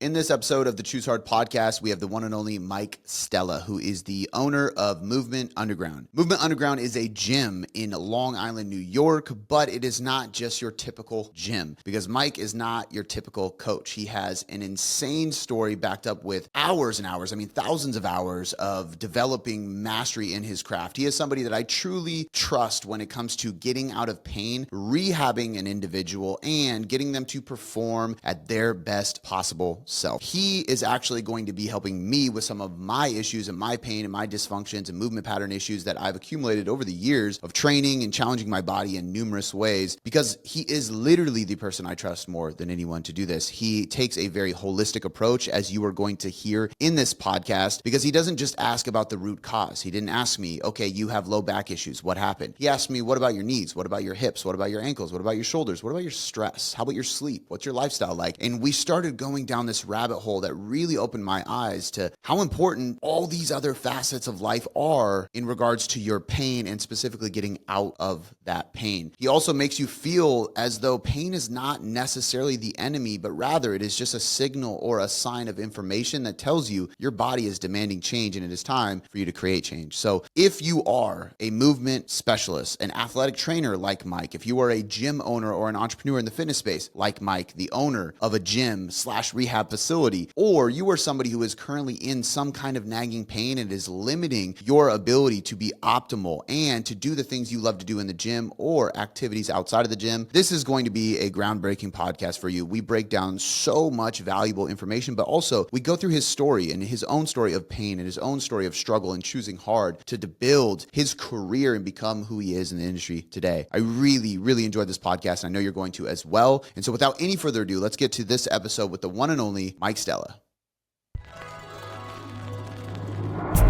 In this episode of the Choose Hard podcast, we have the one and only Mike Stella, who is the owner of Movement Underground. Movement Underground is a gym in Long Island, New York, but it is not just your typical gym because Mike is not your typical coach. He has an insane story backed up with hours and hours, thousands of hours of developing mastery in his craft. He is somebody that I truly trust when it comes to getting out of pain, rehabbing an individual, and getting them to perform at their best possible self. He is actually going to be helping me with some of my issues and my pain and my dysfunctions and movement pattern issues that I've accumulated over the years of training and challenging my body in numerous ways, because he is literally the person I trust more than anyone to do this. He takes a very holistic approach, as you are going to hear in this podcast, because he doesn't just ask about the root cause. He didn't ask me, okay, you have low back issues. What happened? He asked me, what about your knees? What about your hips? What about your ankles? What about your shoulders? What about your stress? How about your sleep? What's your lifestyle like? And we started going down this rabbit hole that really opened my eyes to how important all these other facets of life are in regards to your pain and specifically getting out of that pain. He also makes you feel as though pain is not necessarily the enemy, but rather it is just a signal or a sign of information that tells you your body is demanding change and it is time for you to create change. So if you are a movement specialist, an athletic trainer like Mike, if you are a gym owner or an entrepreneur in the fitness space like Mike, the owner of a gym/rehab facility, or you are somebody who is currently in some kind of nagging pain and is limiting your ability to be optimal and to do the things you love to do in the gym or activities outside of the gym, this is going to be a groundbreaking podcast for you. We break down so much valuable information, but also we go through his story and his own story of pain and his own story of struggle and choosing hard to build his career and become who he is in the industry today. I really, really enjoyed this podcast, and I know you're going to as well. And so without any further ado, let's get to this episode with the one and only Mike Stella.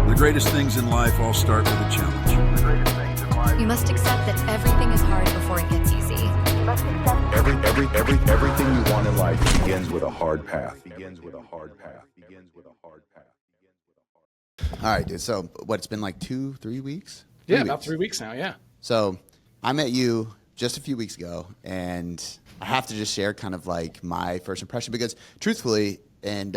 The greatest things in life all start with a challenge. You must accept that everything is hard before it gets easy. Everything you want in life begins with a hard path. All right, dude. So what, it's been like 2-3 weeks? Yeah, about 3 weeks now, yeah. So I met you just a few weeks ago, and I have to just share kind of like my first impression, because truthfully, and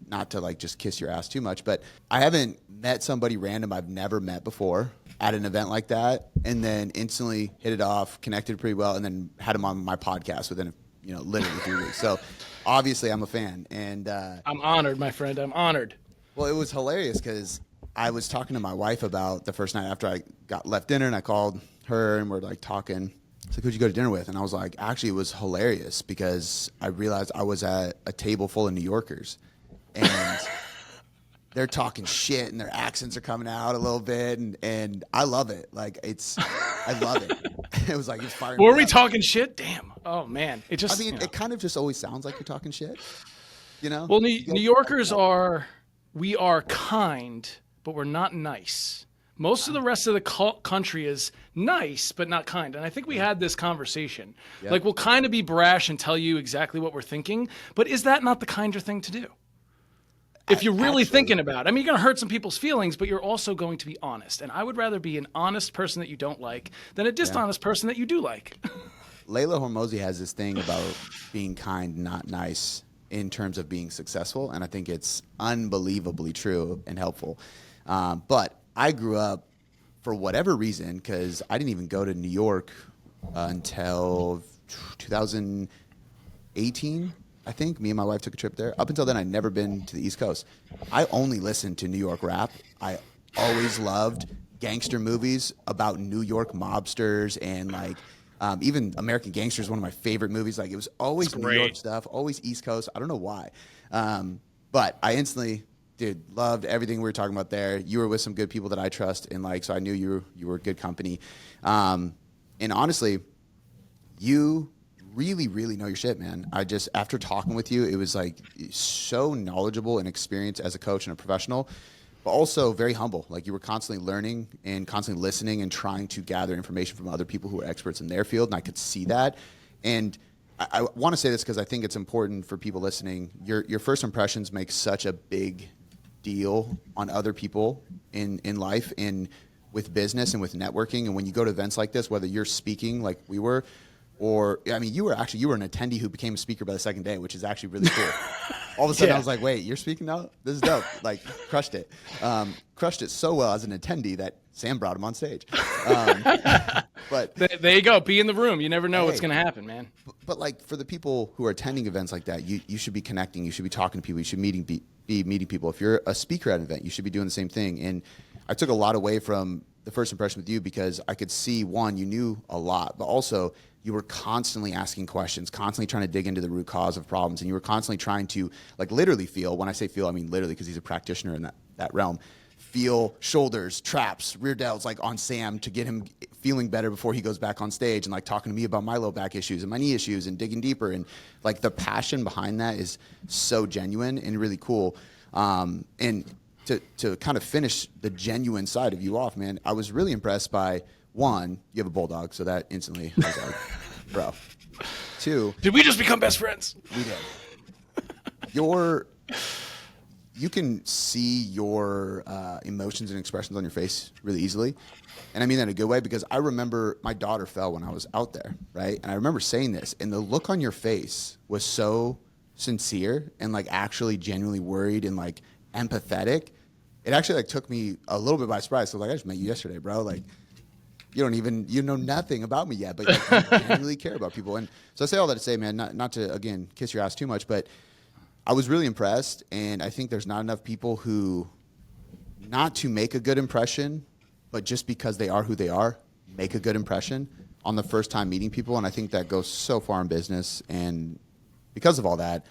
not to like just kiss your ass too much, but I haven't met somebody random I've never met before at an event like that, and then instantly hit it off, connected pretty well, and then had him on my podcast within literally 3 weeks. So obviously I'm a fan, and I'm honored, my friend. I'm honored. Well, it was hilarious because I was talking to my wife about the first night after I left dinner, and I called her and we're like talking. It's like, who'd you go to dinner with? And I was like, actually, it was hilarious because I realized I was at a table full of New Yorkers, and they're talking shit and their accents are coming out a little bit, and I love it. Like I love it. It was like it's firing. Were we talking shit? Damn. Oh man, it just. It kind of just always sounds like you're talking shit. Well, New Yorkers we are kind, but we're not nice. Most of the rest of the country is nice, but not kind. And I think we had this conversation. Yep. Like, we'll kind of be brash and tell you exactly what we're thinking, but is that not the kinder thing to do? If you're really thinking about it. You're going to hurt some people's feelings, but you're also going to be honest. And I would rather be an honest person that you don't like than a dishonest person that you do like. Layla Hormozi has this thing about being kind, not nice, in terms of being successful. And I think it's unbelievably true and helpful. But I grew up, for whatever reason, because I didn't even go to New York until 2018, I think. Me and my wife took a trip there. Up until then, I'd never been to the East Coast. I only listened to New York rap. I always loved gangster movies about New York mobsters, and like even American Gangster is one of my favorite movies. Like, it was always New York stuff, always East Coast. I don't know why. But I instantly... Dude, loved everything we were talking about there. You were with some good people that I trust and like, so I knew you were good company. And honestly, you really, really know your shit, man. After talking with you, it was like so knowledgeable and experienced as a coach and a professional, but also very humble. Like, you were constantly learning and constantly listening and trying to gather information from other people who are experts in their field. And I could see that. And I want to say this because I think it's important for people listening. Your first impressions make such a big deal on other people in life and with business and with networking. And when you go to events like this, whether you're speaking like we were, or you were an attendee who became a speaker by the second day, which is actually really cool. all of a sudden Yeah. I was like, wait, you're speaking now? This is dope. Like, crushed it. Crushed it so well as an attendee that Sam brought him on stage. But There you go. Be in the room. You never know what's Hey. going to happen, man. But like for the people who are attending events like that, you should be connecting. You should be talking to people. You should be meeting people. If you're a speaker at an event, you should be doing the same thing. And I took a lot away from the first impression with you because I could see, one, you knew a lot, but also you were constantly asking questions, constantly trying to dig into the root cause of problems. And you were constantly trying to like literally feel, when I say feel, I mean literally because he's a practitioner in that realm, feel shoulders, traps, rear delts like on Sam to get him feeling better before he goes back on stage and like talking to me about my low back issues and my knee issues and digging deeper. And like the passion behind that is so genuine and really cool. And to kind of finish the genuine side of you off, man, I was really impressed by, one, you have a bulldog, so that instantly I was like, bro. Two, Did we just become best friends? we did. You can see your emotions and expressions on your face really easily. And I mean that in a good way because I remember my daughter fell when I was out there, right? And I remember saying this, and the look on your face was so sincere and like actually genuinely worried and like empathetic. It actually like took me a little bit by surprise. So like, I just met you yesterday, bro. Like, you know nothing about me yet, but you genuinely care about people. And so I say all that to say, man, not to, again, kiss your ass too much, but I was really impressed. And I think there's not enough people who, not to make a good impression, but just because they are who they are, make a good impression on the first time meeting people. And I think that goes so far in business. And because of all that,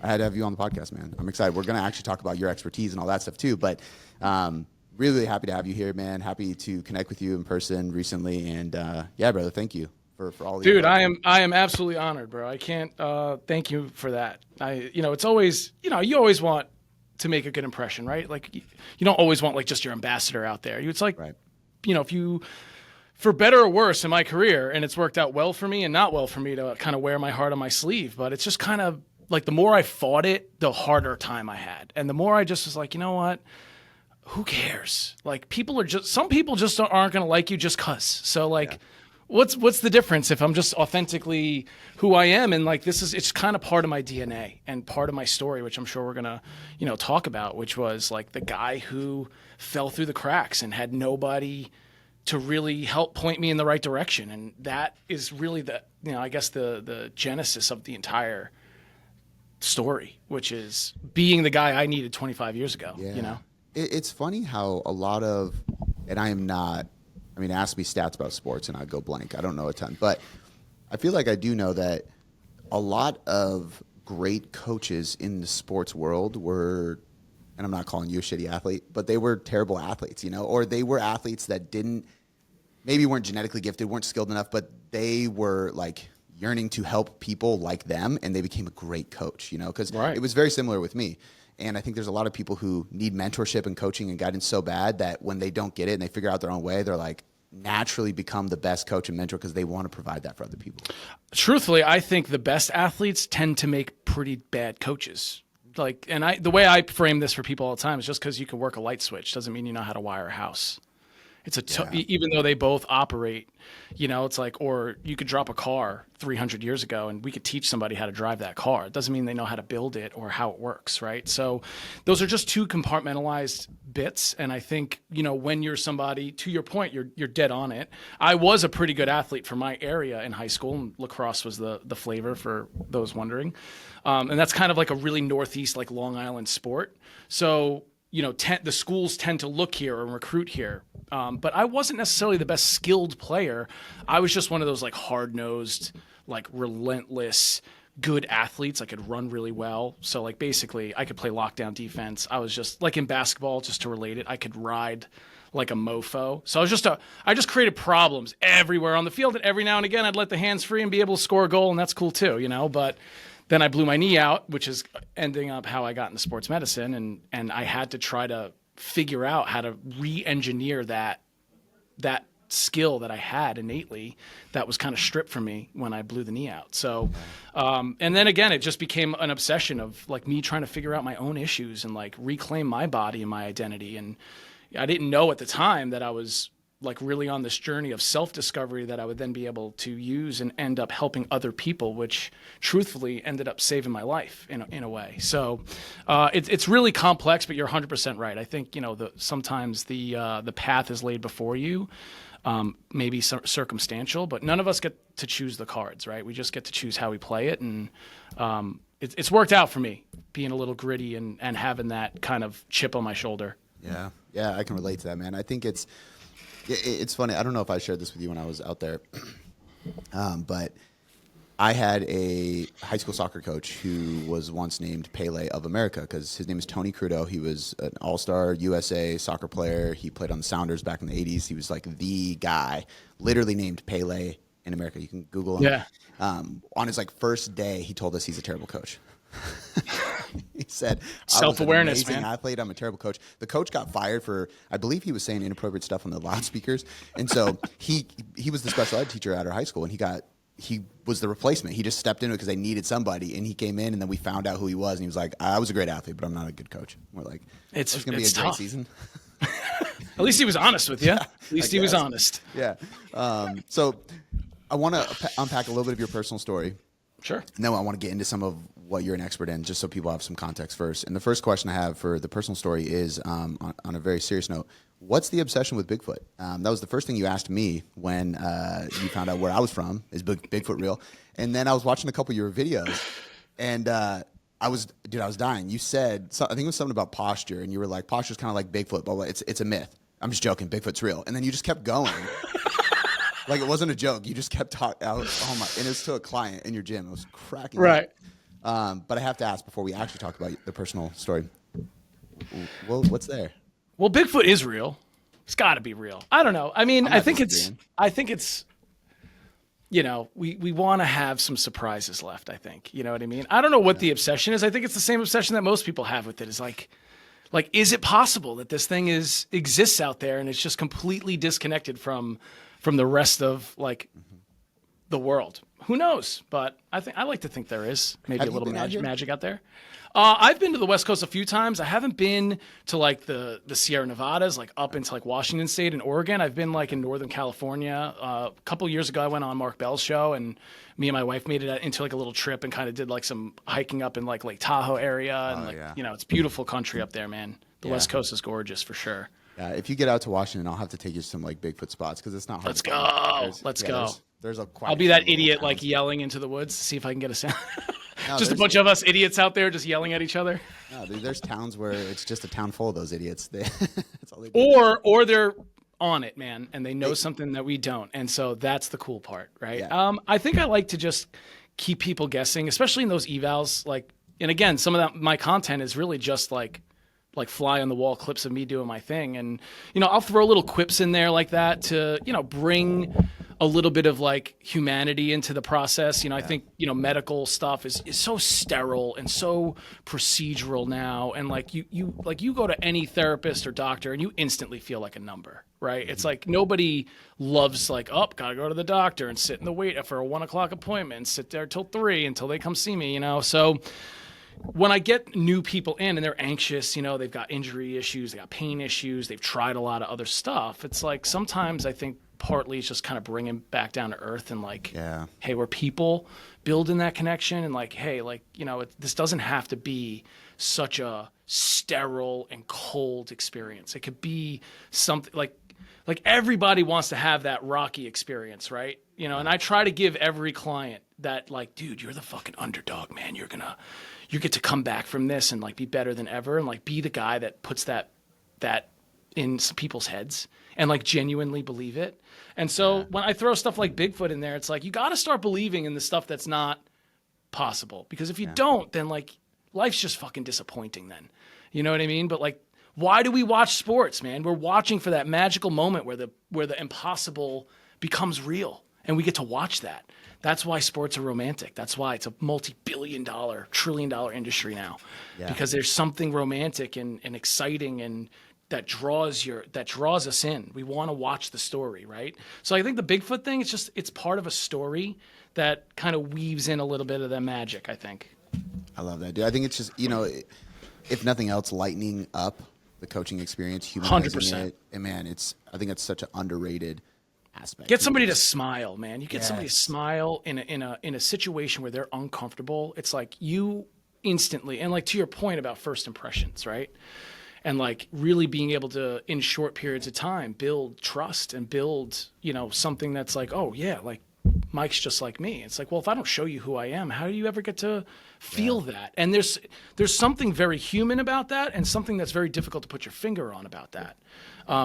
I had to have you on the podcast, man. I'm excited. We're going to actually talk about your expertise and all that stuff too. But really, really happy to have you here, man. Happy to connect with you in person recently. And yeah, brother, thank you for all the Dude, I am absolutely honored, bro. I can't thank you for that. It's always, you always want to make a good impression, right? Like you don't always want like just your ambassador out there. It's like, Right. If you, for better or worse in my career, and it's worked out well for me and not well for me to kind of wear my heart on my sleeve, but it's just kind of like the more I fought it, the harder time I had. And the more I just was like, you know what? Who cares? Like some people just aren't going to like you just cause. So like, what's the difference if I'm just authentically who I am? And like, it's kind of part of my DNA and part of my story, which I'm sure we're going to, talk about, which was like the guy who fell through the cracks and had nobody to really help point me in the right direction. And that is really I guess the genesis of the entire story, which is being the guy I needed 25 years ago, It's funny how a lot of, and ask me stats about sports and I go blank. I don't know a ton, but I feel like I do know that a lot of great coaches in the sports world were, and I'm not calling you a shitty athlete, but they were terrible athletes, or they were athletes that maybe weren't genetically gifted, weren't skilled enough, but they were like yearning to help people like them, and they became a great coach, because Right. It was very similar with me. And I think there's a lot of people who need mentorship and coaching and guidance so bad that when they don't get it and they figure out their own way, they're like naturally become the best coach and mentor because they want to provide that for other people. Truthfully, I think the best athletes tend to make pretty bad coaches. Like, and the way I frame this for people all the time is just because you can work a light switch doesn't mean you know how to wire a house. It's even though they both operate, it's like, or you could drop a car 300 years ago and we could teach somebody how to drive that car. It doesn't mean they know how to build it or how it works, right? So those are just two compartmentalized bits. And I think, when you're somebody, to your point, you're dead on it. I was a pretty good athlete for my area in high school, and lacrosse was the flavor for those wondering. And that's kind of like a really Northeast, like Long Island sport. So the schools tend to look here and recruit here. But I wasn't necessarily the best skilled player. I was just one of those like hard-nosed, like relentless, good athletes. I could run really well. So like basically I could play lockdown defense. I was just like in basketball, just to relate it, I could ride like a mofo. So I just created problems everywhere on the field. And every now and again I'd let the hands free and be able to score a goal, and that's cool too, but then I blew my knee out, which is ending up how I got into sports medicine. And I had to try to figure out how to re-engineer that skill that I had innately that was kind of stripped from me when I blew the knee out. So, and then again, it just became an obsession of like me trying to figure out my own issues and like reclaim my body and my identity. And I didn't know at the time that I was like really on this journey of self-discovery that I would then be able to use and end up helping other people, which truthfully ended up saving my life in a way. So it's really complex, but you're 100% right. I think, sometimes the path is laid before you, maybe circumstantial, but none of us get to choose the cards, right? We just get to choose how we play it. And it's worked out for me, being a little gritty and having that kind of chip on my shoulder. Yeah, I can relate to that, man. I think it's funny. I don't know if I shared this with you when I was out there, but I had a high school soccer coach who was once named Pele of America because his name is Tony Crudo. He was an all-star USA soccer player. He played on the Sounders back in the 80s. He was like the guy, literally named Pele in America. You can Google him. Yeah. On his first day, he told us he's a terrible coach. He said, self-awareness, man. man. Athlete, I'm a terrible coach. The coach got fired for, I believe he was saying inappropriate stuff on the loudspeakers. And so he was the special ed teacher at our high school, and he was the replacement. He just stepped into it because they needed somebody, and he came in, and then we found out who he was, and he was like, I was a great athlete, but I'm not a good coach. We're like, it's going to be a tough. great season. At least he was honest with you. Yeah, At least he was honest. Yeah. So I want to unpack a little bit of your personal story. Sure. And then I want to get into some of what you're an expert in, just so people have some context first. And the first question I have for the personal story is, on a very serious note, what's the obsession with Bigfoot? That was the first thing you asked me when you found out where I was from. Is Bigfoot real? And then I was watching a couple of your videos, and I was dying. You said, I think it was something about posture, and you were like, posture's kind of like Bigfoot, but it's a myth. I'm just joking. Bigfoot's real. And then you just kept going. Like it wasn't a joke. You just kept talking. And it was to a client in your gym. It was cracking. Right. But I have to ask before we actually talk about the personal story. Well, what's there? Well, Bigfoot is real. It's got to be real. I don't know. I mean, I think it's, we want to have some surprises left, I think. You know what I mean? I don't know what the obsession is. I think it's the same obsession that most people have with it. Is like, is it possible that this thing exists out there and it's just completely disconnected from the rest of the world? Who knows? But I like to think there is maybe a little magic out there. I've been to the West Coast a few times. I haven't been to the Sierra Nevadas, up into Washington State and Oregon. I've been in Northern California. A couple years ago, I went on Mark Bell's show, and me and my wife made it into a little trip and kind of did some hiking up in Lake Tahoe area. And it's beautiful country up there, man. The West Coast is gorgeous for sure. If you get out to Washington, I'll have to take you to some Bigfoot spots because it's not hard. Let's go. There's I'll be that idiot yelling into the woods to see if I can get a sound. No, just a bunch of us idiots out there just yelling at each other. No, there's towns where it's just a town full of those idiots. That's all they do. Or they're on it, man, and they know something that we don't, and so that's the cool part, right? Yeah. I think I like to just keep people guessing, especially in those evals. And again, some of my content is really just like fly on the wall clips of me doing my thing, and I'll throw little quips in there like that to bring a little bit of humanity into the process. I think medical stuff is so sterile and so procedural now, and you go to any therapist or doctor and you instantly feel like a number, right? It's nobody loves gotta go to the doctor and sit in the wait for a 1 o'clock appointment and sit there till 3 until they come see me. So when I get new people in and they're anxious, they've got injury issues, they got pain issues, they've tried a lot of other stuff. It's sometimes I think partly it's just kind of bringing back down to earth and hey, we're people, building that connection, and hey, this doesn't have to be such a sterile and cold experience. It could be something like everybody wants to have that Rocky experience, right? And I try to give every client that dude, you're the fucking underdog, man. You get to come back from this and be better than ever, and be the guy that puts that in some people's heads and genuinely believe it. And so when I throw stuff like Bigfoot in there, it's you got to start believing in the stuff that's not possible, because if you don't, then life's just fucking disappointing then. You know what I mean? But why do we watch sports, man? We're watching for that magical moment where the impossible becomes real, and we get to watch that. That's why sports are romantic. That's why it's a multi-billion-dollar, trillion-dollar industry now, because there's something romantic and exciting and that draws us in. We want to watch the story, right? So I think the Bigfoot thing, it's part of a story that kind of weaves in a little bit of that magic, I think. I love that, dude. I think it's just, if nothing else, lightening up the coaching experience, humanizing 100%. it. And man, I think it's such an underrated aspect. Get somebody to smile, man. You get somebody to Yes. smile in a situation where they're uncomfortable. It's like you instantly, and like to your point about first impressions, right? And like really being able to, in short periods of time, build trust and build, something that's like, oh yeah, like Mike's just like me. It's like, well, if I don't show you who I am, how do you ever get to feel that? And there's something very human about that, and something that's very difficult to put your finger on about that.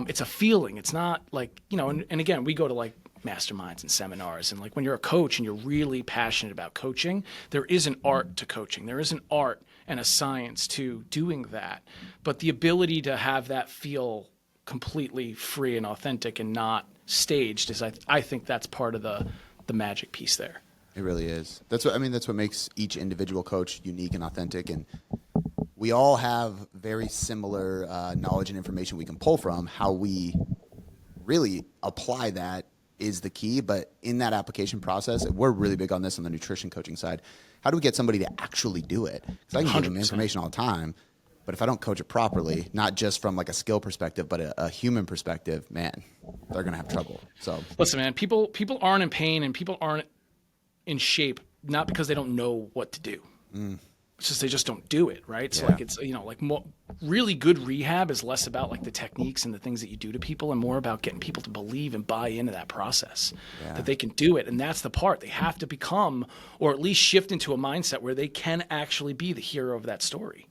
It's a feeling. It's not like, and again, we go to like masterminds and seminars, and like when you're a coach and you're really passionate about coaching, there is an art to coaching. There is an art and a science to doing that. But the ability to have that feel completely free and authentic and not staged is, I think that's part of the magic piece there. It really is. That's what makes each individual coach unique and authentic. And we all have very similar knowledge and information we can pull from. How we really apply that is the key. But in that application process, we're really big on this on the nutrition coaching side. How do we get somebody to actually do it? Because I can give them 100%. information all the time, but if I don't coach it properly, not just from like a skill perspective, but a human perspective, man, they're going to have trouble. So listen, man, people aren't in pain and people aren't in shape, not because they don't know what to do. It's just they just don't do it, right? So like it's really good rehab is less about like the techniques and the things that you do to people, and more about getting people to believe and buy into that process, that they can do it. And that's the part. They have to become, or at least shift into a mindset where they can actually be the hero of that story.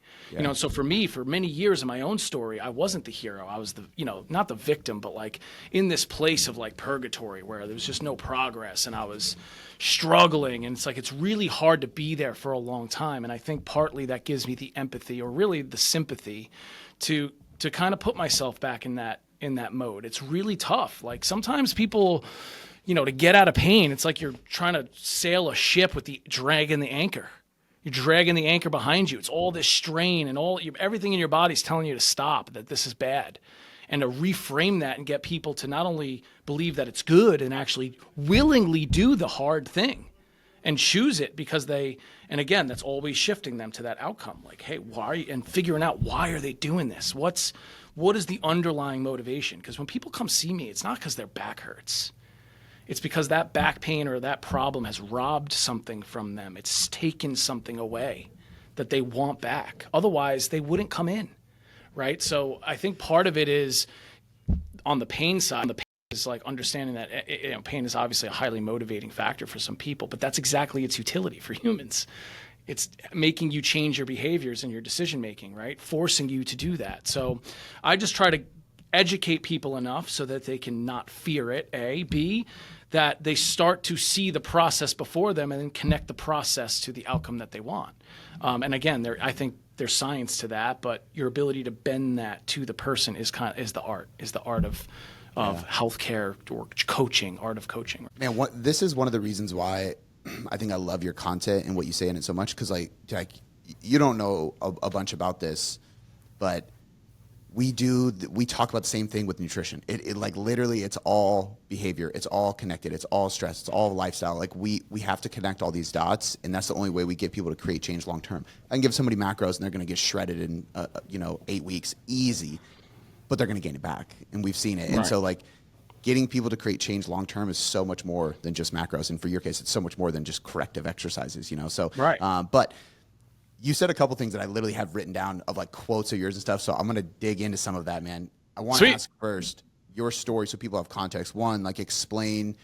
So for me, for many years in my own story, I wasn't the hero. I was the, not the victim, but like in this place of like purgatory where there was just no progress and I was struggling. And it's like, it's really hard to be there for a long time. And I think partly that gives me the empathy, or really the sympathy to kind of put myself back in that mode. It's really tough. Like sometimes people, to get out of pain, it's like you're trying to sail a ship with dragging the anchor. You're dragging the anchor behind you. It's all this strain and everything in your body's telling you to stop, that this is bad. And to reframe that and get people to not only believe that it's good and actually willingly do the hard thing and choose it because and again, that's always shifting them to that outcome. Like, hey, and figuring out why are they doing this? What is the underlying motivation? Because when people come see me, it's not because their back hurts. It's because that back pain or that problem has robbed something from them. It's taken something away that they want back. Otherwise, they wouldn't come in, right? So I think part of it is on the pain side. The pain is like understanding that pain is obviously a highly motivating factor for some people, but that's exactly its utility for humans. It's making you change your behaviors and your decision making, right? Forcing you to do that. So I just try to educate people enough so that they can not fear it, A. B, that they start to see the process before them and then connect the process to the outcome that they want. And again, I think there's science to that, but your ability to bend that to the person is the art of healthcare or coaching, art of coaching. man, this is one of the reasons why I think I love your content and what you say in it so much. Cause like you don't know a bunch about this, but we talk about the same thing with nutrition. It like literally it's all behavior. It's all connected. It's all stress. It's all lifestyle. Like we have to connect all these dots, and that's the only way we get people to create change long term. I can give somebody macros and they're going to get shredded in 8 weeks easy, but they're going to gain it back. And we've seen it. Right. And so like getting people to create change long term is so much more than just macros. And for your case, it's so much more than just corrective exercises, So right. But you said a couple things that I literally have written down of like quotes of yours and stuff. So I'm going to dig into some of that, man. I want to ask first your story so people have context. One, like explain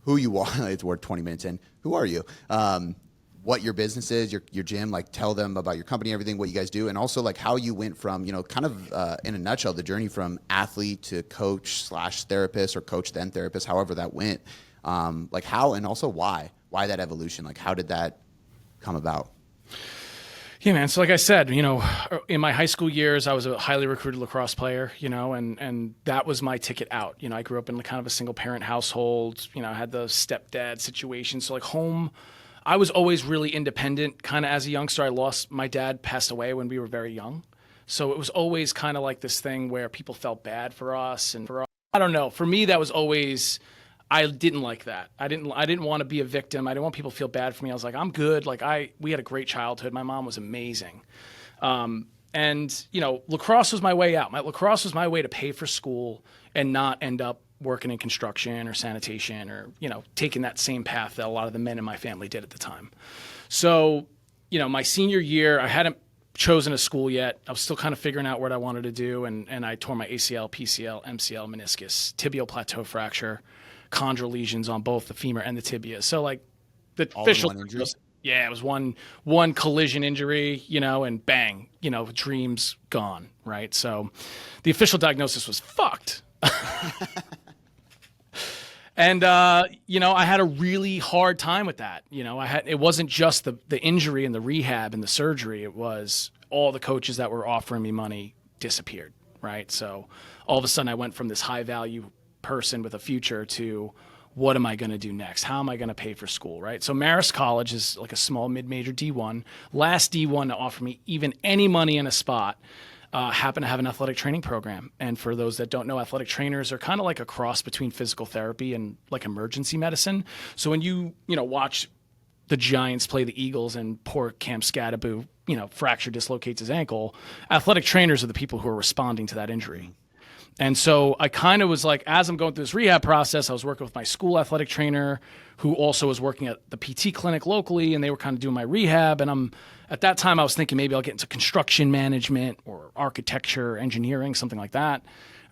who you are. It's worth 20 minutes in. Who are you? What your business is, your gym, like tell them about your company, everything, what you guys do. And also like how you went from, kind of in a nutshell, the journey from athlete to coach / therapist or coach then therapist, however that went. Like how, and also why that evolution? Like how did that come about? Yeah, man. So like I said, in my high school years, I was a highly recruited lacrosse player, and that was my ticket out. I grew up in kind of a single parent household, I had the stepdad situation. So like home, I was always really independent kind of as a youngster. My dad passed away when we were very young. So it was always kind of like this thing where people felt bad for us I don't know. For me, that was always, I didn't like that. I didn't want to be a victim. I didn't want people to feel bad for me. I was like, I'm good. Like we had a great childhood. My mom was amazing. And And, lacrosse was my way out. Lacrosse was my way to pay for school and not end up working in construction or sanitation or, taking that same path that a lot of the men in my family did at the time. So, my senior year, I hadn't chosen a school yet. I was still kind of figuring out what I wanted to do. And I tore my ACL, PCL, MCL, meniscus, tibial plateau fracture, chondral lesions on both the femur and the tibia. So like the All official, in one injury? it was one collision injury, and bang, dreams gone. Right. So the official diagnosis was fucked. And, I had a really hard time with that. It wasn't just the injury and the rehab and the surgery. It was all the coaches that were offering me money disappeared. Right. So all of a sudden I went from this high value person with a future to what am I going to do next? How am I going to pay for school? Right. So Marist College is like a small mid-major D1, last D1 to offer me even any money in a spot. Happen to have an athletic training program. And for those that don't know, athletic trainers are kind of like a cross between physical therapy and like emergency medicine. So when you watch the Giants play the Eagles and poor Cam Scadaboo, fracture dislocates his ankle, athletic trainers are the people who are responding to that injury. And so I kind of was like, as I'm going through this rehab process, I was working with my school athletic trainer who also was working at the PT clinic locally, and they were kind of doing my rehab. And at that time I was thinking maybe I'll get into construction management or architecture, engineering, something like that.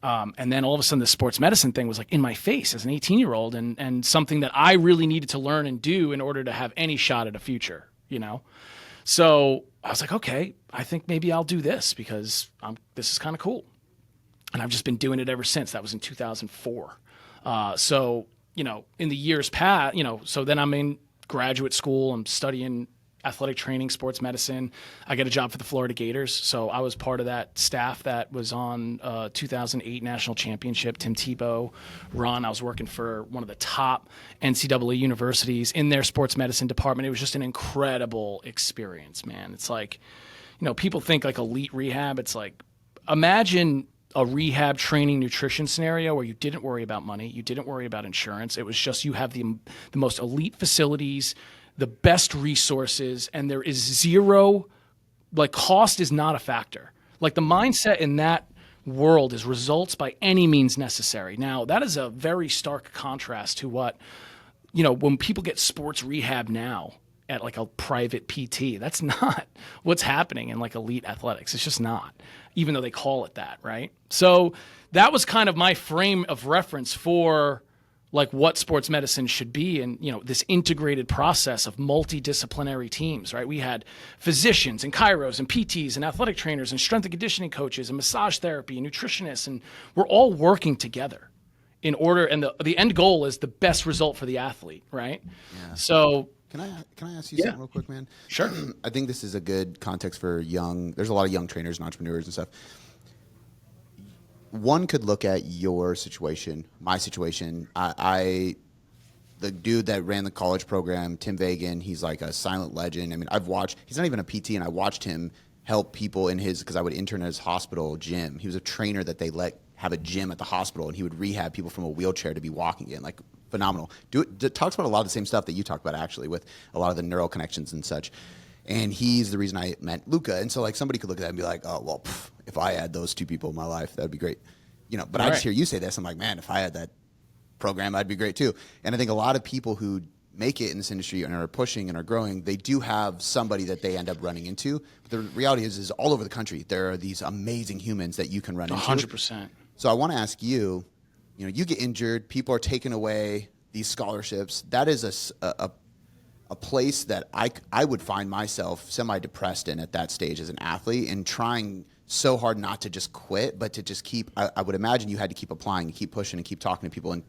And then all of a sudden the sports medicine thing was like in my face as an 18-year-old and something that I really needed to learn and do in order to have any shot at a future, So I was like, okay, I think maybe I'll do this because this is kind of cool. And I've just been doing it ever since. That was in 2004. So, in the years past, so then I'm in graduate school. I'm studying athletic training, sports medicine. I get a job for the Florida Gators. So I was part of that staff that was on 2008 national championship, Tim Tebow run. I was working for one of the top NCAA universities in their sports medicine department. It was just an incredible experience, man. It's like, people think like elite rehab. It's like, imagine a rehab training nutrition scenario where you didn't worry about money, you didn't worry about insurance. It was just you have the most elite facilities, the best resources, and there is zero, like cost is not a factor. Like the mindset in that world is results by any means necessary. Now, that is a very stark contrast to what, when people get sports rehab now at like a private PT, that's not what's happening in like elite athletics. It's just not, even though they call it that, right? So that was kind of my frame of reference for like what sports medicine should be and, this integrated process of multidisciplinary teams, right? We had physicians and chiros and PTs and athletic trainers and strength and conditioning coaches and massage therapy and nutritionists, and we're all working together in order, and the end goal is the best result for the athlete, right? Yeah. So Can I ask you something real quick, man? Sure. I think this is a good context for there's a lot of young trainers and entrepreneurs and stuff. One could look at your situation, my situation. The dude that ran the college program, Tim Vagan, he's like a silent legend. I mean, he's not even a PT, and I watched him help people because I would intern at his hospital gym. He was a trainer that they let have a gym at the hospital, and he would rehab people from a wheelchair to be walking in, like phenomenal. Talks about a lot of the same stuff that you talked about, actually, with a lot of the neural connections and such. And he's the reason I met Luca. And so like somebody could look at that and be like, oh, well, if I had those two people in my life, that'd be great. But I just hear you say this. I'm like, man, if I had that program, I'd be great too. And I think a lot of people who make it in this industry and are pushing and are growing, they do have somebody that they end up running into. But the reality is all over the country, there are these amazing humans that you can run into. 100%. So I want to ask you, you get injured, people are taking away these scholarships. That is a place that I would find myself semi-depressed in at that stage as an athlete, and trying so hard not to just quit, but to just keep, I would imagine you had to keep applying and keep pushing and keep talking to people. And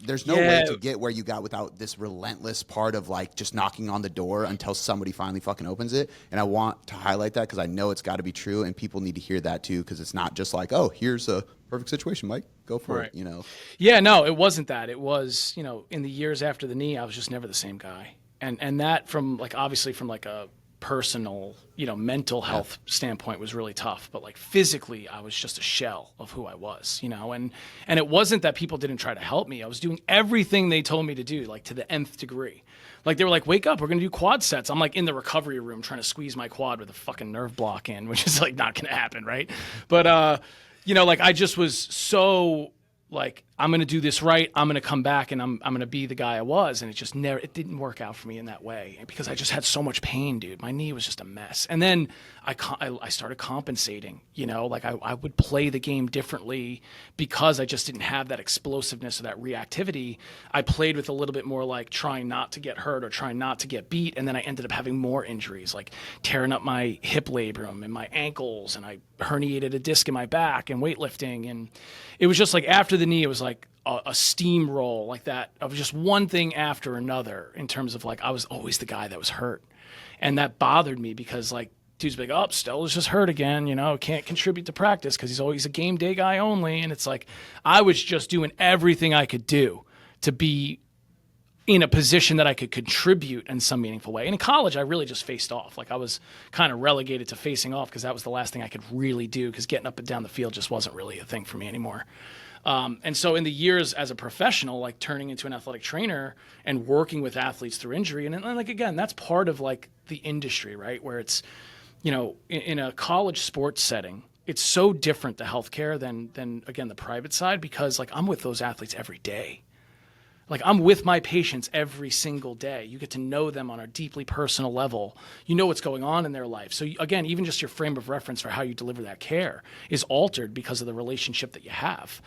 there's no way to get where you got without this relentless part of like just knocking on the door until somebody finally fucking opens it. And I want to highlight that because I know it's got to be true, and people need to hear that too, because it's not just like, oh, here's a perfect situation, Mike, go for it, Yeah, no, it wasn't that. It was, in the years after the knee, I was just never the same guy. And that from like, obviously from like a personal, mental health standpoint was really tough, but like physically I was just a shell of who I was, and it wasn't that people didn't try to help me. I was doing everything they told me to do, like to the nth degree. Like they were like, wake up, we're going to do quad sets. I'm like in the recovery room trying to squeeze my quad with a fucking nerve block in, which is like not going to happen. Right. But, like I just was so like, I'm going to do this right. I'm going to come back and I'm going to be the guy I was. And it didn't work out for me in that way because I just had so much pain, dude. My knee was just a mess. And then I started compensating, like I would play the game differently because I just didn't have that explosiveness or that reactivity. I played with a little bit more like trying not to get hurt or trying not to get beat. And then I ended up having more injuries, like tearing up my hip labrum and my ankles. And I herniated a disc in my back and weightlifting. And it was just like after the knee, it was like a steamroll like that of just one thing after another in terms of like I was always the guy that was hurt. And that bothered me because like dudes be like, oh, Stella's just hurt again, can't contribute to practice because he's always a game day guy only. And it's like I was just doing everything I could do to be in a position that I could contribute in some meaningful way. And in college, I really just faced off. Like I was kind of relegated to facing off because that was the last thing I could really do because getting up and down the field just wasn't really a thing for me anymore. And so in the years as a professional, like turning into an athletic trainer and working with athletes through injury, and like, again, that's part of like the industry, right? Where it's, in a college sports setting, it's so different the healthcare than again, the private side, because like I'm with those athletes every day. Like I'm with my patients every single day. You get to know them on a deeply personal level. You know what's going on in their life. So again, even just your frame of reference for how you deliver that care is altered because of the relationship that you have.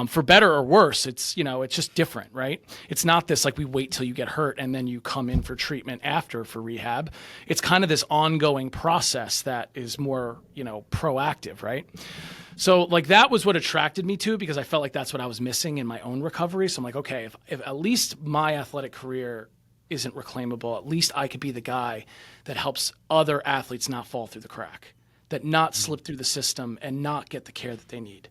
For better or worse, it's just different, right? It's not this like we wait till you get hurt and then you come in for treatment after for rehab. It's kind of this ongoing process that is more, proactive, right? So like that was what attracted me to it because I felt like that's what I was missing in my own recovery. So I'm like, okay, if at least my athletic career isn't reclaimable, at least I could be the guy that helps other athletes not fall through the crack, that not slip through the system and not get the care that they need.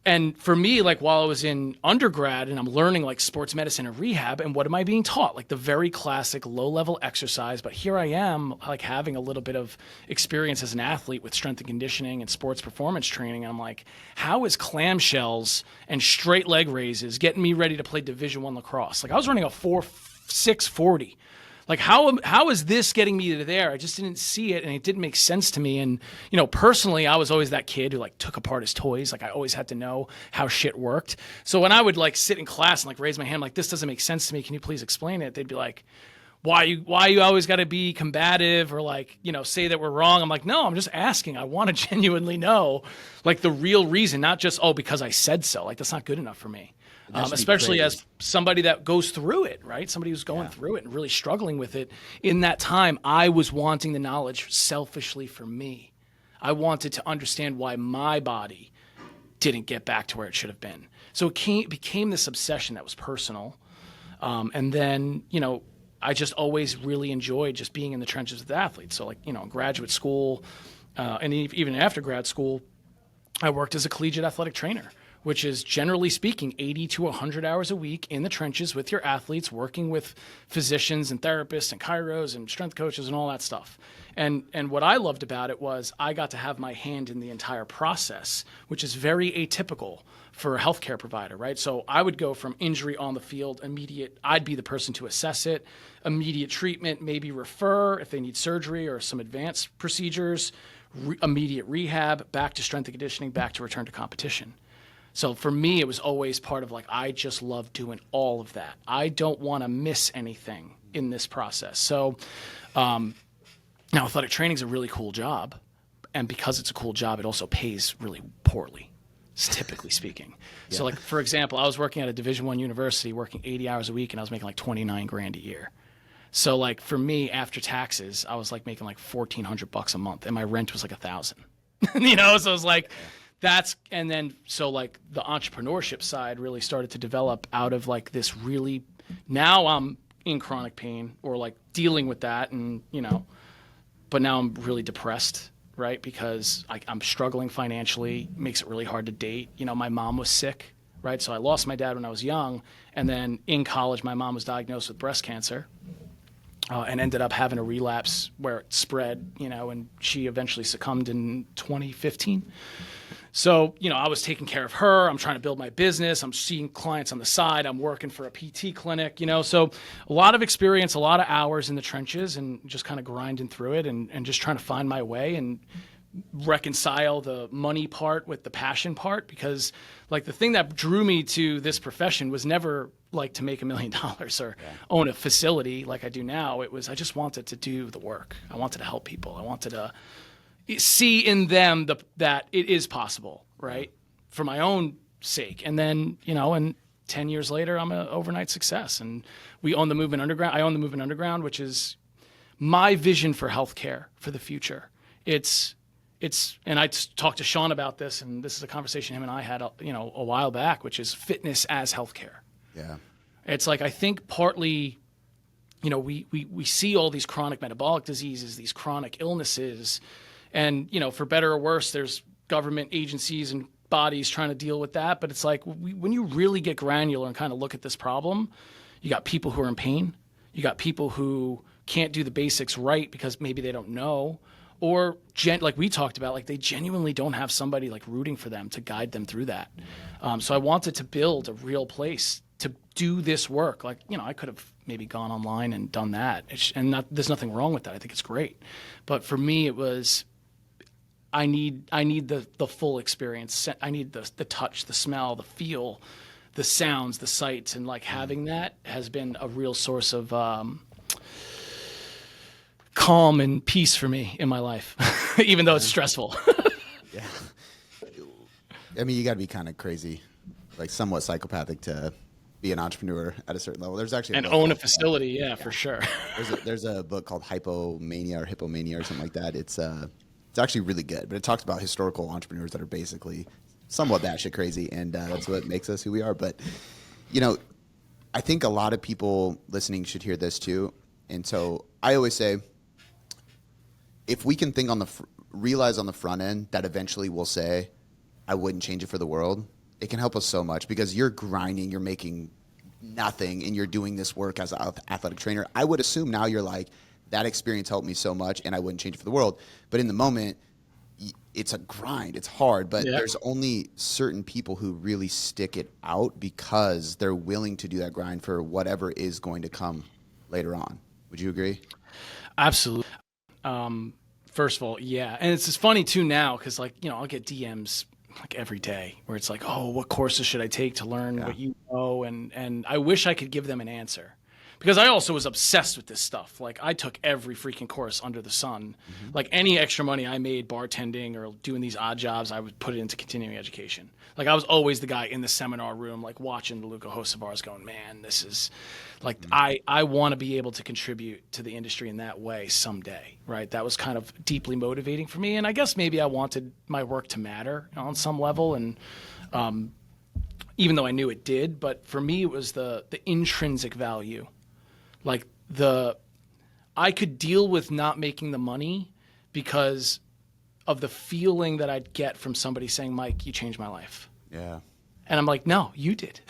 And for me, like while I was in undergrad and I'm learning like sports medicine and rehab, and what am I being taught? Like the very classic low-level exercise, but here I am like having a little bit of experience as an athlete with strength and conditioning and sports performance training. And I'm like, how is clamshells and straight leg raises getting me ready to play Division I lacrosse? Like I was running a 4.6 40. Like how is this getting me to there? I just didn't see it and it didn't make sense to me. And, personally, I was always that kid who like took apart his toys. Like I always had to know how shit worked. So when I would like sit in class and like raise my hand, like this doesn't make sense to me. Can you please explain it? They'd be like, why you always got to be combative or like, say that we're wrong. I'm like, no, I'm just asking. I want to genuinely know like the real reason, not just, because I said so. Like that's not good enough for me. Especially as somebody that goes through it, right? Somebody who's going through it and really struggling with it. In that time, I was wanting the knowledge selfishly for me. I wanted to understand why my body didn't get back to where it should have been. So it became this obsession that was personal. And then, I just always really enjoyed just being in the trenches with athletes. So like, in graduate school and even after grad school, I worked as a collegiate athletic trainer, which is generally speaking 80 to 100 hours a week in the trenches with your athletes, working with physicians and therapists and chiros and strength coaches and all that stuff. And what I loved about it was I got to have my hand in the entire process, which is very atypical for a healthcare provider, right? So I would go from injury on the field, I'd be the person to assess it, immediate treatment, maybe refer if they need surgery or some advanced procedures, immediate rehab, back to strength and conditioning, back to return to competition. So for me, it was always part of like, I just love doing all of that. I don't want to miss anything in this process. So now athletic training is a really cool job. And because it's a cool job, it also pays really poorly, typically speaking. Yeah. So like, for example, I was working at a Division I university, working 80 hours a week, and I was making like 29 grand a year. So like for me, after taxes, I was like making like $1,400 a month, and my rent was like $1,000. So it was like, so like the entrepreneurship side really started to develop out of like this really, now I'm in chronic pain or like dealing with that and, but now I'm really depressed, right? Because I'm struggling financially, makes it really hard to date. My mom was sick, right? So I lost my dad when I was young. And then in college, my mom was diagnosed with breast cancer. and ended up having a relapse where it spread, and she eventually succumbed in 2015. So, I was taking care of her. I'm trying to build my business. I'm seeing clients on the side. I'm working for a PT clinic, so a lot of experience, a lot of hours in the trenches, and just kind of grinding through it and just trying to find my way and reconcile the money part with the passion part, because like the thing that drew me to this profession was never like to make $1 million or own a facility like I do now. It was, I just wanted to do the work. I wanted to help people. I wanted to see in them that it is possible, right? For my own sake. And then, and 10 years later, I'm an overnight success, and we own the Movement Underground. I own the Movement Underground, which is my vision for healthcare for the future. And I talked to Sean about this, and this is a conversation him and I had, a while back, which is fitness as healthcare. Yeah. It's like, I think partly, we see all these chronic metabolic diseases, these chronic illnesses, and, for better or worse, there's government agencies and bodies trying to deal with that. But it's like, when you really get granular and kind of look at this problem, you got people who are in pain. You got people who can't do the basics right because maybe they don't know. Or like we talked about, like they genuinely don't have somebody like rooting for them to guide them through that. So I wanted to build a real place to do this work. Like, I could have maybe gone online and done that. There's nothing wrong with that. I think it's great. But for me, it was, I need the full experience. I need the touch, the smell, the feel, the sounds, the sights. And like having that has been a real source of calm and peace for me in my life, even though it's stressful. Yeah. I mean, you got to be kind of crazy, like somewhat psychopathic to be an entrepreneur at a certain level. There's actually own a facility. For sure. There's a book called Hypomania or Hippomania or something like that. It's actually really good, but it talks about historical entrepreneurs that are basically somewhat batshit crazy, and that's what makes us who we are. But I think a lot of people listening should hear this too. And so I always say, if we can think realize on the front end that eventually we'll say, I wouldn't change it for the world, it can help us so much, because you're grinding, you're making nothing, and you're doing this work as an athletic trainer. I would assume now you're like, that experience helped me so much and I wouldn't change it for the world. But in the moment, it's a grind. It's hard, but there's only certain people who really stick it out because they're willing to do that grind for whatever is going to come later on. Would you agree? Absolutely. First of all, yeah. And it's just funny too now, because like, I'll get DMs like every day where it's like, oh, what courses should I take to learn what you know? And I wish I could give them an answer, because I also was obsessed with this stuff. Like I took every freaking course under the sun. Mm-hmm. Like any extra money I made bartending or doing these odd jobs, I would put it into continuing education. Like I was always the guy in the seminar room, like watching the Luca Hosevars going, man, this is like, I want to be able to contribute to the industry in that way someday, right? That was kind of deeply motivating for me. And I guess maybe I wanted my work to matter on some level. And even though I knew it did, but for me, it was the intrinsic value. Like I could deal with not making the money because of the feeling that I'd get from somebody saying, Mike, you changed my life. Yeah. And I'm like, no, you did.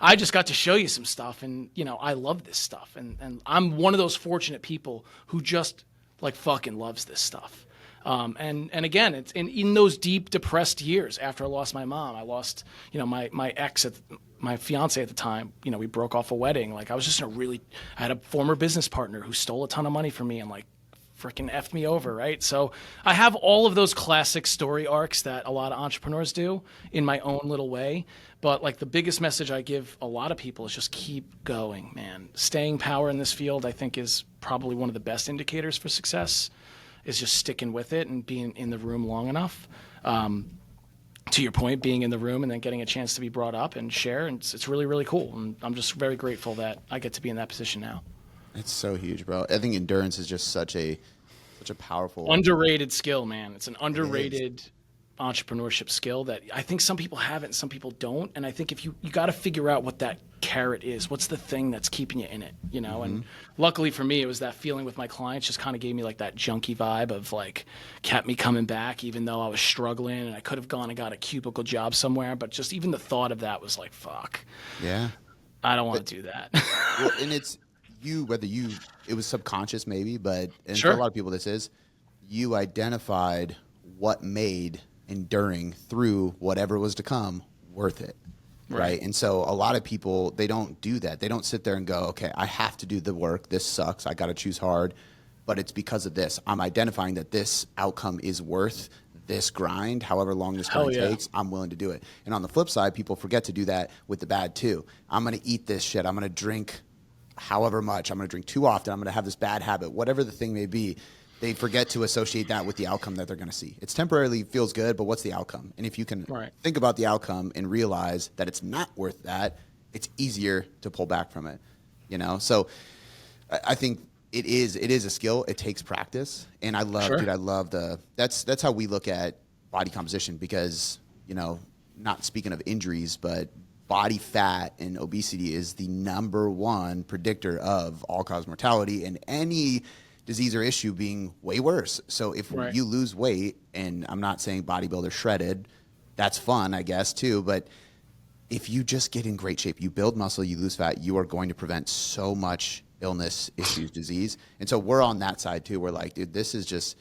I just got to show you some stuff, and I love this stuff. And I'm one of those fortunate people who just like fucking loves this stuff. And again, it's in those deep depressed years after I lost my mom, I lost, my ex, my fiance at the time, we broke off a wedding. Like I was just I had a former business partner who stole a ton of money from me and like freaking effed me over, right? So I have all of those classic story arcs that a lot of entrepreneurs do in my own little way. But like the biggest message I give a lot of people is just keep going, man. Staying power in this field, I think, is probably one of the best indicators for success, is just sticking with it and being in the room long enough. To your point, being in the room and then getting a chance to be brought up and share, and it's really, really cool. And I'm just very grateful that I get to be in that position now. It's so huge, bro. I think endurance is just such a powerful, underrated skill, man. It's an underrated entrepreneurship skill that I think some people have it and some people don't. And I think if you got to figure out what that carrot is, what's the thing that's keeping you in it, Mm-hmm. And luckily for me, it was that feeling with my clients just kind of gave me like that junkie vibe of like kept me coming back, even though I was struggling and I could have gone and got a cubicle job somewhere. But just even the thought of that was like, fuck. Yeah. I don't want to do that. Well, and it was subconscious maybe, but and for Sure. a lot of people this is, you identified what made enduring through whatever was to come worth it. Right. And so a lot of people, they don't do that. They don't sit there and go, okay, I have to do the work. This sucks. I got to choose hard, but it's because of this. I'm identifying that this outcome is worth this grind, however long this grind takes, I'm willing to do it. And on the flip side, people forget to do that with the bad too. I'm going to eat this shit. I'm going to drink however much. I'm going to drink too often. I'm going to have this bad habit, whatever the thing may be. They forget to associate that with the outcome that they're going to see. It's temporarily feels good, but what's the outcome? And if you can think about the outcome and realize that it's not worth that, it's easier to pull back from it. You know, so I think it is a skill. It takes practice, and I love, dude. I love that's how we look at body composition because not speaking of injuries, but body fat and obesity is the #1 predictor of all-cause mortality and any disease or issue being way worse. So if you lose weight, and I'm not saying bodybuilder shredded, that's fun, I guess, too, but if you just get in great shape, you build muscle, you lose fat, you are going to prevent so much illness, issues, disease. And so we're on that side too. We're like, dude, this is just,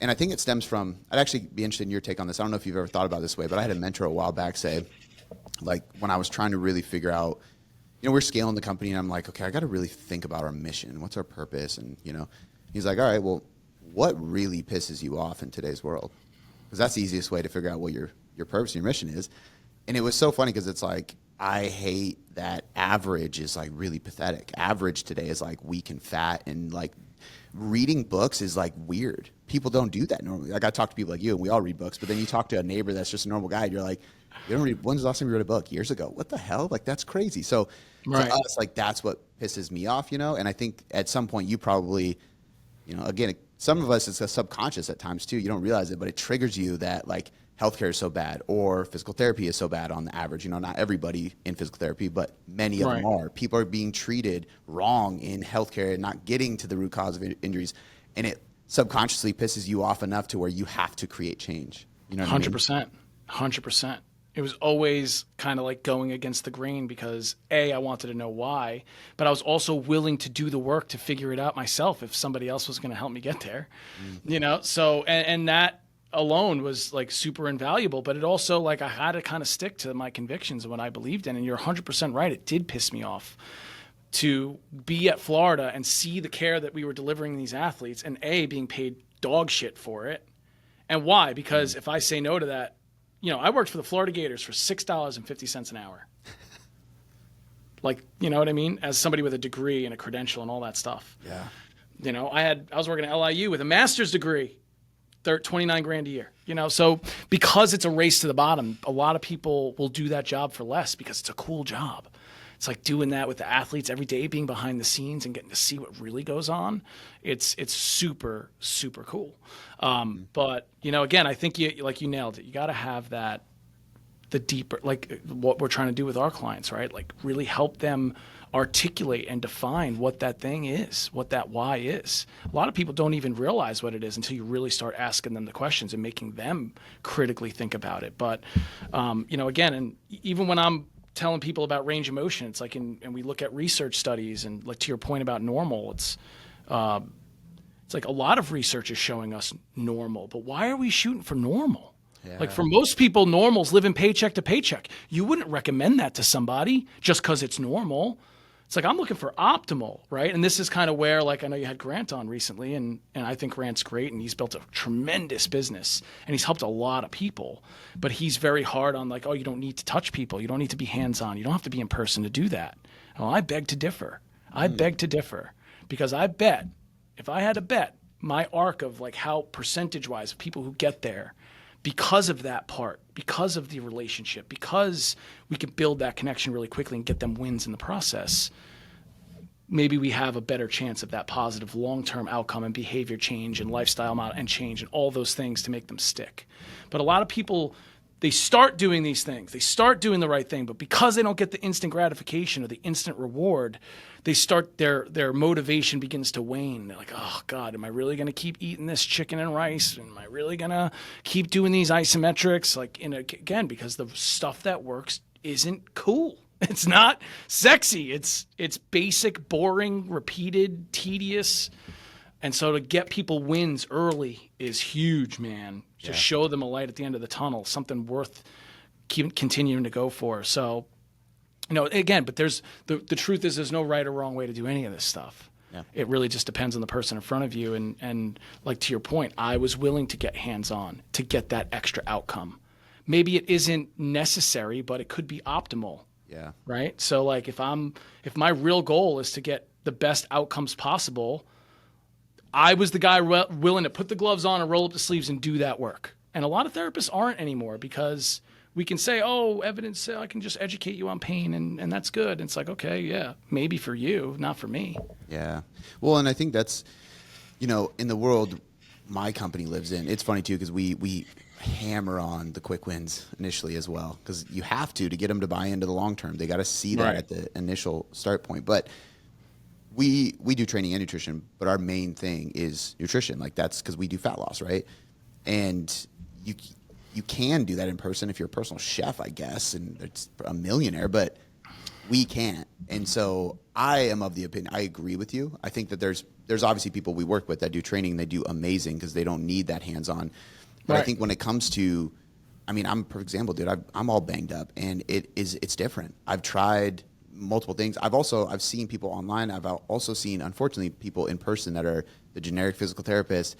and I think it stems from, I'd actually be interested in your take on this. I don't know if you've ever thought about it this way, but I had a mentor a while back say, like when I was trying to really figure out, we're scaling the company and I'm like, okay, I got to really think about our mission. What's our purpose? And, he's like, all right, well, what really pisses you off in today's world? Because that's the easiest way to figure out what your purpose and your mission is. And it was so funny because it's like, I hate that average is like really pathetic. Average today is like weak and fat, and like reading books is like weird. People don't do that normally. Like I talk to people like you and we all read books, but then you talk to a neighbor that's just a normal guy and you're like, you don't read, when's the last time you read a book? Years ago. What the hell? Like that's crazy. So to us, like that's what pisses me off, and I think at some point you probably, again, some of us it's a subconscious at times too. You don't realize it, but it triggers you that like healthcare is so bad or physical therapy is so bad on the average. Not everybody in physical therapy, but many of them are. People are being treated wrong in healthcare and not getting to the root cause of injuries. And it subconsciously pisses you off enough to where you have to create change. You know what 100%. I mean? 100%. It was always kind of like going against the grain because I wanted to know why, but I was also willing to do the work to figure it out myself if somebody else was going to help me get there, So, and that alone was like super invaluable, but it also like I had to kind of stick to my convictions and what I believed in. And you're 100% right. It did piss me off to be at Florida and see the care that we were delivering these athletes and being paid dog shit for it. And why? Because if I say no to that, I worked for the Florida Gators for $6.50 an hour. Like, you know what I mean? As somebody with a degree and a credential and all that stuff. Yeah. I was working at LIU with a master's degree, $29,000 a year. So because it's a race to the bottom, a lot of people will do that job for less because it's a cool job. It's like doing that with the athletes every day, being behind the scenes and getting to see what really goes on. It's super, super cool. But, again, I think you nailed it. You got to have the deeper, like what we're trying to do with our clients, right? Like really help them articulate and define what that thing is, what that why is. A lot of people don't even realize what it is until you really start asking them the questions and making them critically think about it. But, again, and even when I'm telling people about range of motion, it's like, and we look at research studies and like to your point about normal, it's like a lot of research is showing us normal, but why are we shooting for normal? Yeah. Like for most people, normal's living paycheck to paycheck. You wouldn't recommend that to somebody just because it's normal. It's like, I'm looking for optimal, right? And this is kind of where, like, I know you had Grant on recently, and I think Grant's great, and he's built a tremendous business, and he's helped a lot of people. But he's very hard on, like, you don't need to touch people. You don't need to be hands-on. You don't have to be in person to do that. Well, I beg to differ. I beg to differ because I bet, if I had to bet, my arc of, like, how percentage-wise of people who get there, because of that part, because of the relationship, because we can build that connection really quickly and get them wins in the process, maybe we have a better chance of that positive long-term outcome and behavior change and lifestyle model and change and all those things to make them stick. But a lot of people, they start doing these things, they start doing the right thing, but because they don't get the instant gratification or the instant reward, they start their motivation begins to wane. They're like, oh God, am I really going to keep eating this chicken and rice? Am I really going to keep doing these isometrics? Like, again, because the stuff that works isn't cool. It's not sexy. It's basic, boring, repeated, tedious. And so to get people wins early is huge, man. Just show them a light at the end of the tunnel, something worth continuing to go for. So, again, but there's the truth is there's no right or wrong way to do any of this stuff. Yeah. It really just depends on the person in front of you. And like to your point, I was willing to get hands-on to get that extra outcome. Maybe it isn't necessary, but it could be optimal. Yeah. Right. So like if my real goal is to get the best outcomes possible, I was the guy willing to put the gloves on and roll up the sleeves and do that work. And a lot of therapists aren't anymore because we can say, oh, evidence, I can just educate you on pain and that's good. And it's like, okay, yeah, maybe for you, not for me. Yeah. Well, and I think that's, in the world my company lives in, it's funny too because we hammer on the quick wins initially as well because you have to get them to buy into the long term. They got to see that at the initial start point. But we do training and nutrition, but our main thing is nutrition. Like that's because we do fat loss, right? And you can do that in person if you're a personal chef, I guess, and it's a millionaire, but we can't. And so I am of the opinion, I agree with you. I think that there's obviously people we work with that do training, they do amazing because they don't need that hands-on. But I think when it comes to, I'm a perfect example, dude. I'm all banged up, and it's different. I've tried multiple things. I've seen people online. I've also seen, unfortunately, people in person that are the generic physical therapist,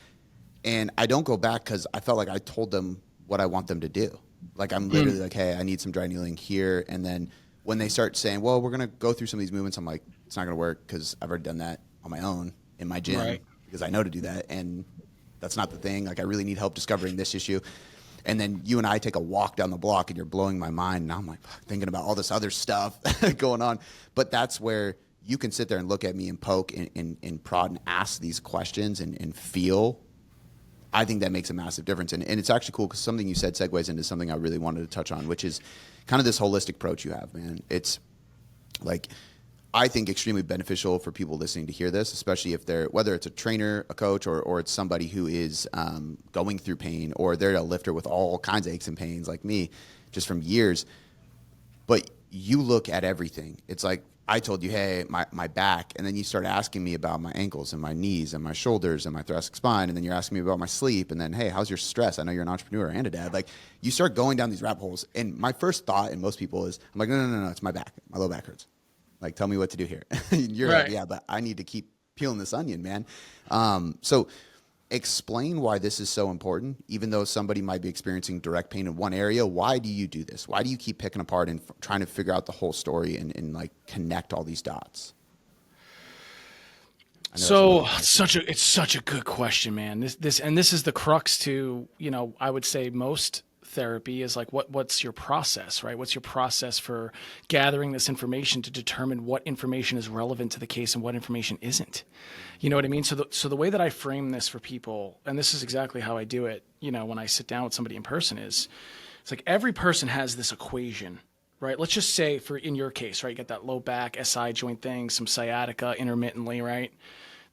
and I don't go back because I felt like I told them what I want them to do. Like I'm literally like, hey, I need some dry needling here, and then when they start saying, well, we're gonna go through some of these movements, I'm like, it's not gonna work because I've already done that on my own in my gym because I know to do that, and that's not the thing. Like I really need help discovering this issue. And then you and I take a walk down the block and you're blowing my mind. And I'm like thinking about all this other stuff going on. But that's where you can sit there and look at me and poke and prod and ask these questions and feel. I think that makes a massive difference. And it's actually cool because something you said segues into something I really wanted to touch on, which is kind of this holistic approach you have, man. It's like, I think extremely beneficial for people listening to hear this, especially if they're, whether it's a trainer, a coach, or it's somebody who is going through pain, or they're a lifter with all kinds of aches and pains like me, just from years. But you look at everything. It's like I told you, hey, my back, and then you start asking me about my ankles and my knees and my shoulders and my thoracic spine, and then you're asking me about my sleep, and then, hey, how's your stress? I know you're an entrepreneur and a dad. Like, you start going down these rabbit holes, and my first thought, and most people is, I'm like, no, it's my back. My low back hurts. Like, tell me what to do here. You're like, yeah, but I need to keep peeling this onion, man. So explain why this is so important, even though somebody might be experiencing direct pain in one area. Why do you do this? Why do you keep picking apart and trying to figure out the whole story and like connect all these dots? So it's such a good question, man. This is the crux to, I would say most therapy is like, what's your process, right? What's your process for gathering this information to determine what information is relevant to the case and what information isn't? You know what I mean? So the way that I frame this for people, and this is exactly how I do it, when I sit down with somebody in person, is it's like every person has this equation, right? Let's just say in your case, right, you got that low back, SI joint thing, some sciatica intermittently, right?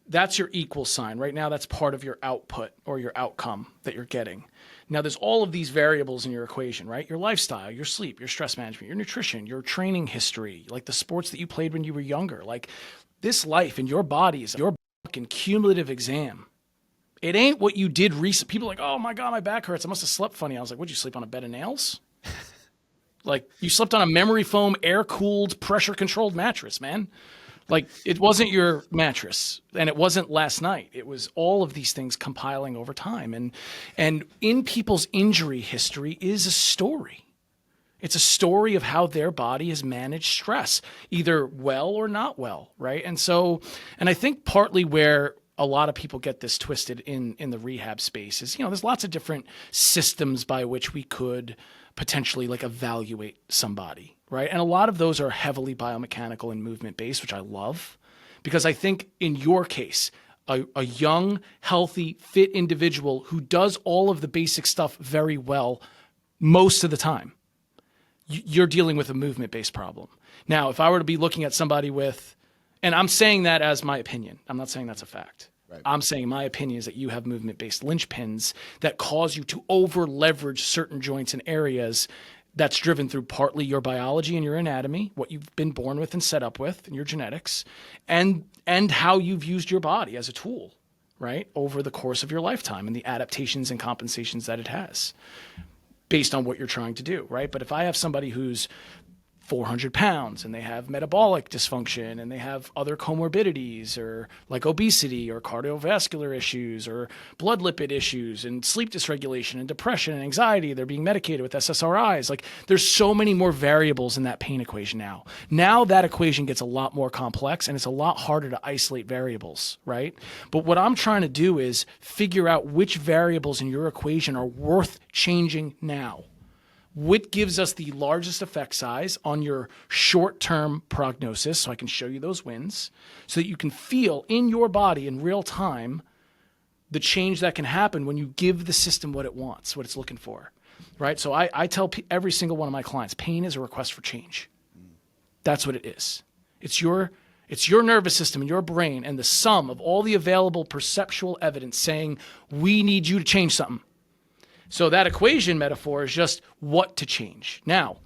That's your equal sign. Right now, that's part of your output or your outcome that you're getting. Now, there's all of these variables in your equation, right? Your lifestyle, your sleep, your stress management, your nutrition, your training history, like the sports that you played when you were younger. Like, this life in your body is your fucking cumulative exam. It ain't what you did recently. People are like, oh my God, my back hurts. I must have slept funny. I was like, would you sleep on a bed of nails? Like, you slept on a memory foam, air-cooled, pressure-controlled mattress, man. Like, it wasn't your mattress, and it wasn't last night. It was all of these things compiling over time. And in people's injury history is a story. It's a story of how their body has managed stress, either well or not well, right? And I think partly where a lot of people get this twisted in the rehab space is, there's lots of different systems by which we could potentially like evaluate somebody, right? And a lot of those are heavily biomechanical and movement based, which I love, because I think in your case, a young, healthy, fit individual who does all of the basic stuff very well most of the time, you're dealing with a movement based problem. Now, if I were to be looking at somebody with, and I'm saying that as my opinion, I'm not saying that's a fact. Right. I'm saying my opinion is that you have movement-based linchpins that cause you to over-leverage certain joints and areas That's driven through partly your biology and your anatomy, what you've been born with and set up with, and your genetics, and how you've used your body as a tool, right, over the course of your lifetime and the adaptations and compensations that it has based on what you're trying to do, right? But if I have somebody who's 400 pounds and they have metabolic dysfunction and they have other comorbidities or like obesity or cardiovascular issues or blood lipid issues and sleep dysregulation and depression and anxiety, they're being medicated with SSRIs. Like there's so many more variables in that pain equation now. Now that equation gets a lot more complex and it's a lot harder to isolate variables, right? But what I'm trying to do is figure out which variables in your equation are worth changing now. What gives us the largest effect size on your short-term prognosis, so I can show you those wins, so that you can feel in your body in real time the change that can happen when you give the system what it wants, what it's looking for, right? So I tell every single one of my clients, pain is a request for change. That's what it is. It's your nervous system and your brain and the sum of all the available perceptual evidence saying, we need you to change something. So that equation metaphor is just what to change. Now,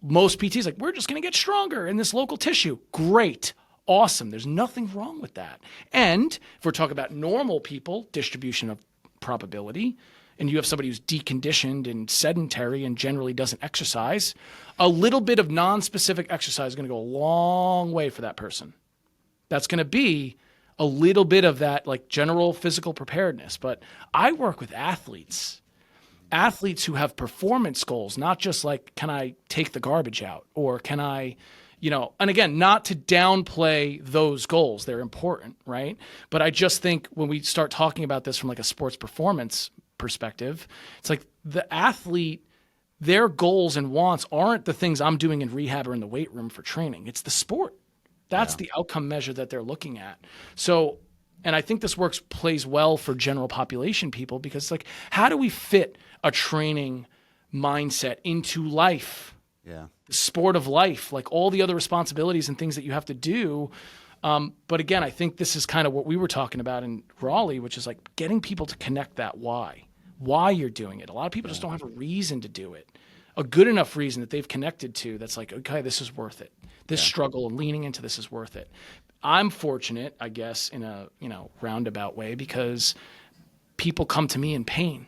most PTs like, we're just going to get stronger in this local tissue. Great. Awesome. There's nothing wrong with that. And if we're talking about normal people, distribution of probability, and you have somebody who's deconditioned and sedentary and generally doesn't exercise, a little bit of non-specific exercise is going to go a long way for that person. That's going to be a little bit of that like general physical preparedness. But I work with athletes who have performance goals, not just like, can I take the garbage out or can I, and again, not to downplay those goals. They're important, right? But I just think when we start talking about this from like a sports performance perspective, it's like the athlete, their goals and wants aren't the things I'm doing in rehab or in the weight room for training. It's the sport. That's the outcome measure that they're looking at. So, and I think this plays well for general population people because it's like, how do we fit a training mindset into life? Yeah. The sport of life, like all the other responsibilities and things that you have to do. But again, I think this is kind of what we were talking about in Raleigh, which is like getting people to connect that why you're doing it. A lot of people just don't have a reason to do it, a good enough reason that they've connected to that's like, okay, this is worth it. This struggle and leaning into this is worth it. I'm fortunate, I guess, in a roundabout way because people come to me in pain.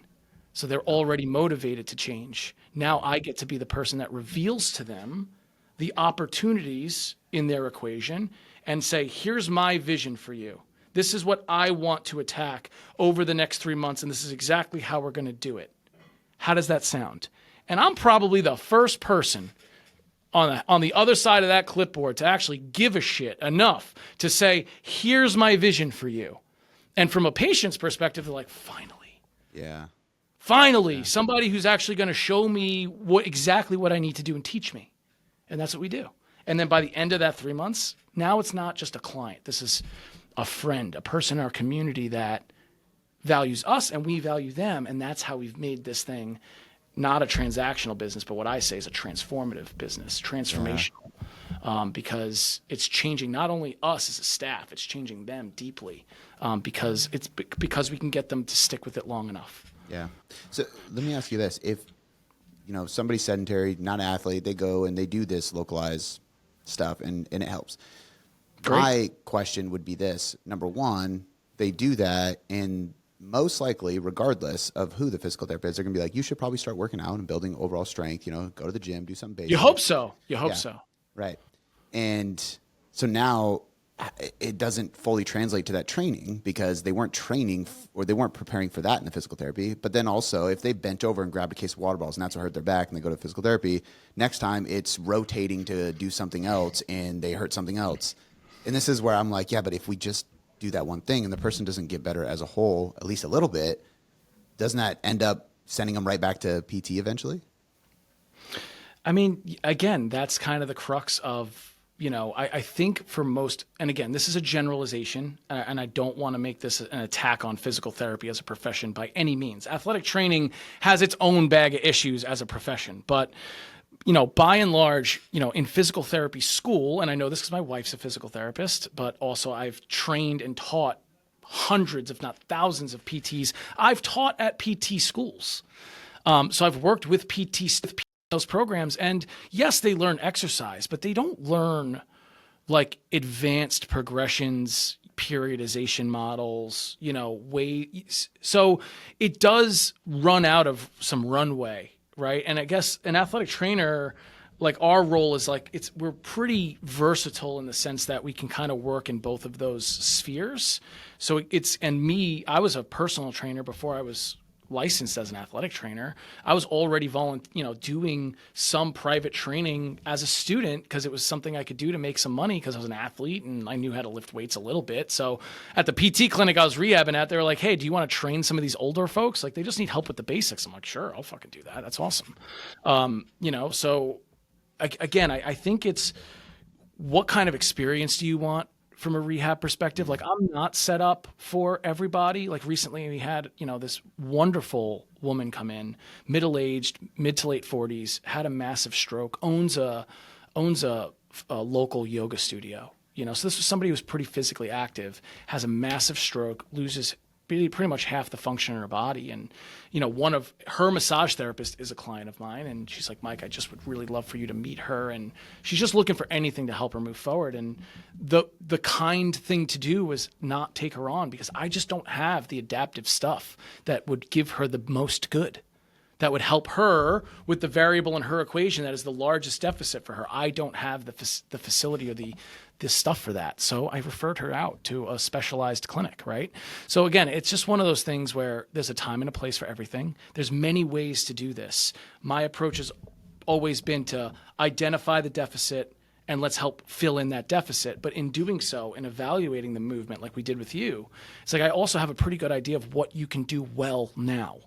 So they're already motivated to change. Now I get to be the person that reveals to them the opportunities in their equation and say, here's my vision for you. This is what I want to attack over the next 3 months, and this is exactly how we're going to do it. How does that sound? And I'm probably the first person on the other side of that clipboard to actually give a shit enough to say, here's my vision for you. And from a patient's perspective, they're like, finally. Yeah. Finally, somebody who's actually going to show me exactly what I need to do and teach me. And that's what we do. And then by the end of that 3 months, now it's not just a client. This is a friend, a person in our community that values us and we value them. And that's how we've made this thing not a transactional business, but what I say is a transformative business, transformational, because it's changing not only us as a staff, it's changing them deeply because we can get them to stick with it long enough. Yeah. So let me ask you this. If, somebody's sedentary, not an athlete, they go and they do this localized stuff and it helps. Great. My question would be this. Number one, they do that and most likely, regardless of who the physical therapist is, they're going to be like, you should probably start working out and building overall strength, go to the gym, do something basic. You hope so. So. Right. And so now it doesn't fully translate to that training because they weren't training or they weren't preparing for that in the physical therapy. But then also if they bent over and grabbed a case of water balls and that's what hurt their back and they go to physical therapy, next time it's rotating to do something else and they hurt something else. And this is where I'm like, yeah, but if we just do that one thing and the person doesn't get better as a whole, at least a little bit, doesn't that end up sending them right back to PT eventually? I mean, again, that's kind of the crux of, I think for most, and again, this is a generalization, and I don't want to make this an attack on physical therapy as a profession by any means. Athletic training has its own bag of issues as a profession, but by and large, in physical therapy school, and I know this because my wife's a physical therapist, but also I've trained and taught hundreds, if not thousands of PTs. I've taught at PT schools. So I've worked with PTs those programs. And yes, they learn exercise, but they don't learn like advanced progressions, periodization models, ways. So it does run out of some runway, right? And I guess an athletic trainer, like our role is like, we're pretty versatile in the sense that we can kind of work in both of those spheres. So I was a personal trainer before I was licensed as an athletic trainer. I was already doing some private training as a student because it was something I could do to make some money because I was an athlete and I knew how to lift weights a little bit. So at the PT clinic I was rehabbing at, they were like, hey, do you want to train some of these older folks? Like, they just need help with the basics. I'm like, sure, I'll fucking do that. That's awesome. So again, I think it's what kind of experience do you want from a rehab perspective? Like, I'm not set up for everybody. Like, recently we had, this wonderful woman come in, middle-aged, mid to late 40s, had a massive stroke, owns a local yoga studio. So this was somebody who was pretty physically active, has a massive stroke, loses pretty much half the function in her body. And, one of her massage therapists is a client of mine. And she's like, Mike, I just would really love for you to meet her. And she's just looking for anything to help her move forward. And the kind thing to do was not take her on because I just don't have the adaptive stuff that would give her the most good, that would help her with the variable in her equation that is the largest deficit for her. I don't have the facility or the stuff for that. So I referred her out to a specialized clinic, right? So again, it's just one of those things where there's a time and a place for everything. There's many ways to do this. My approach has always been to identify the deficit and let's help fill in that deficit. But in doing so and evaluating the movement like we did with you, it's like I also have a pretty good idea of what you can do well now.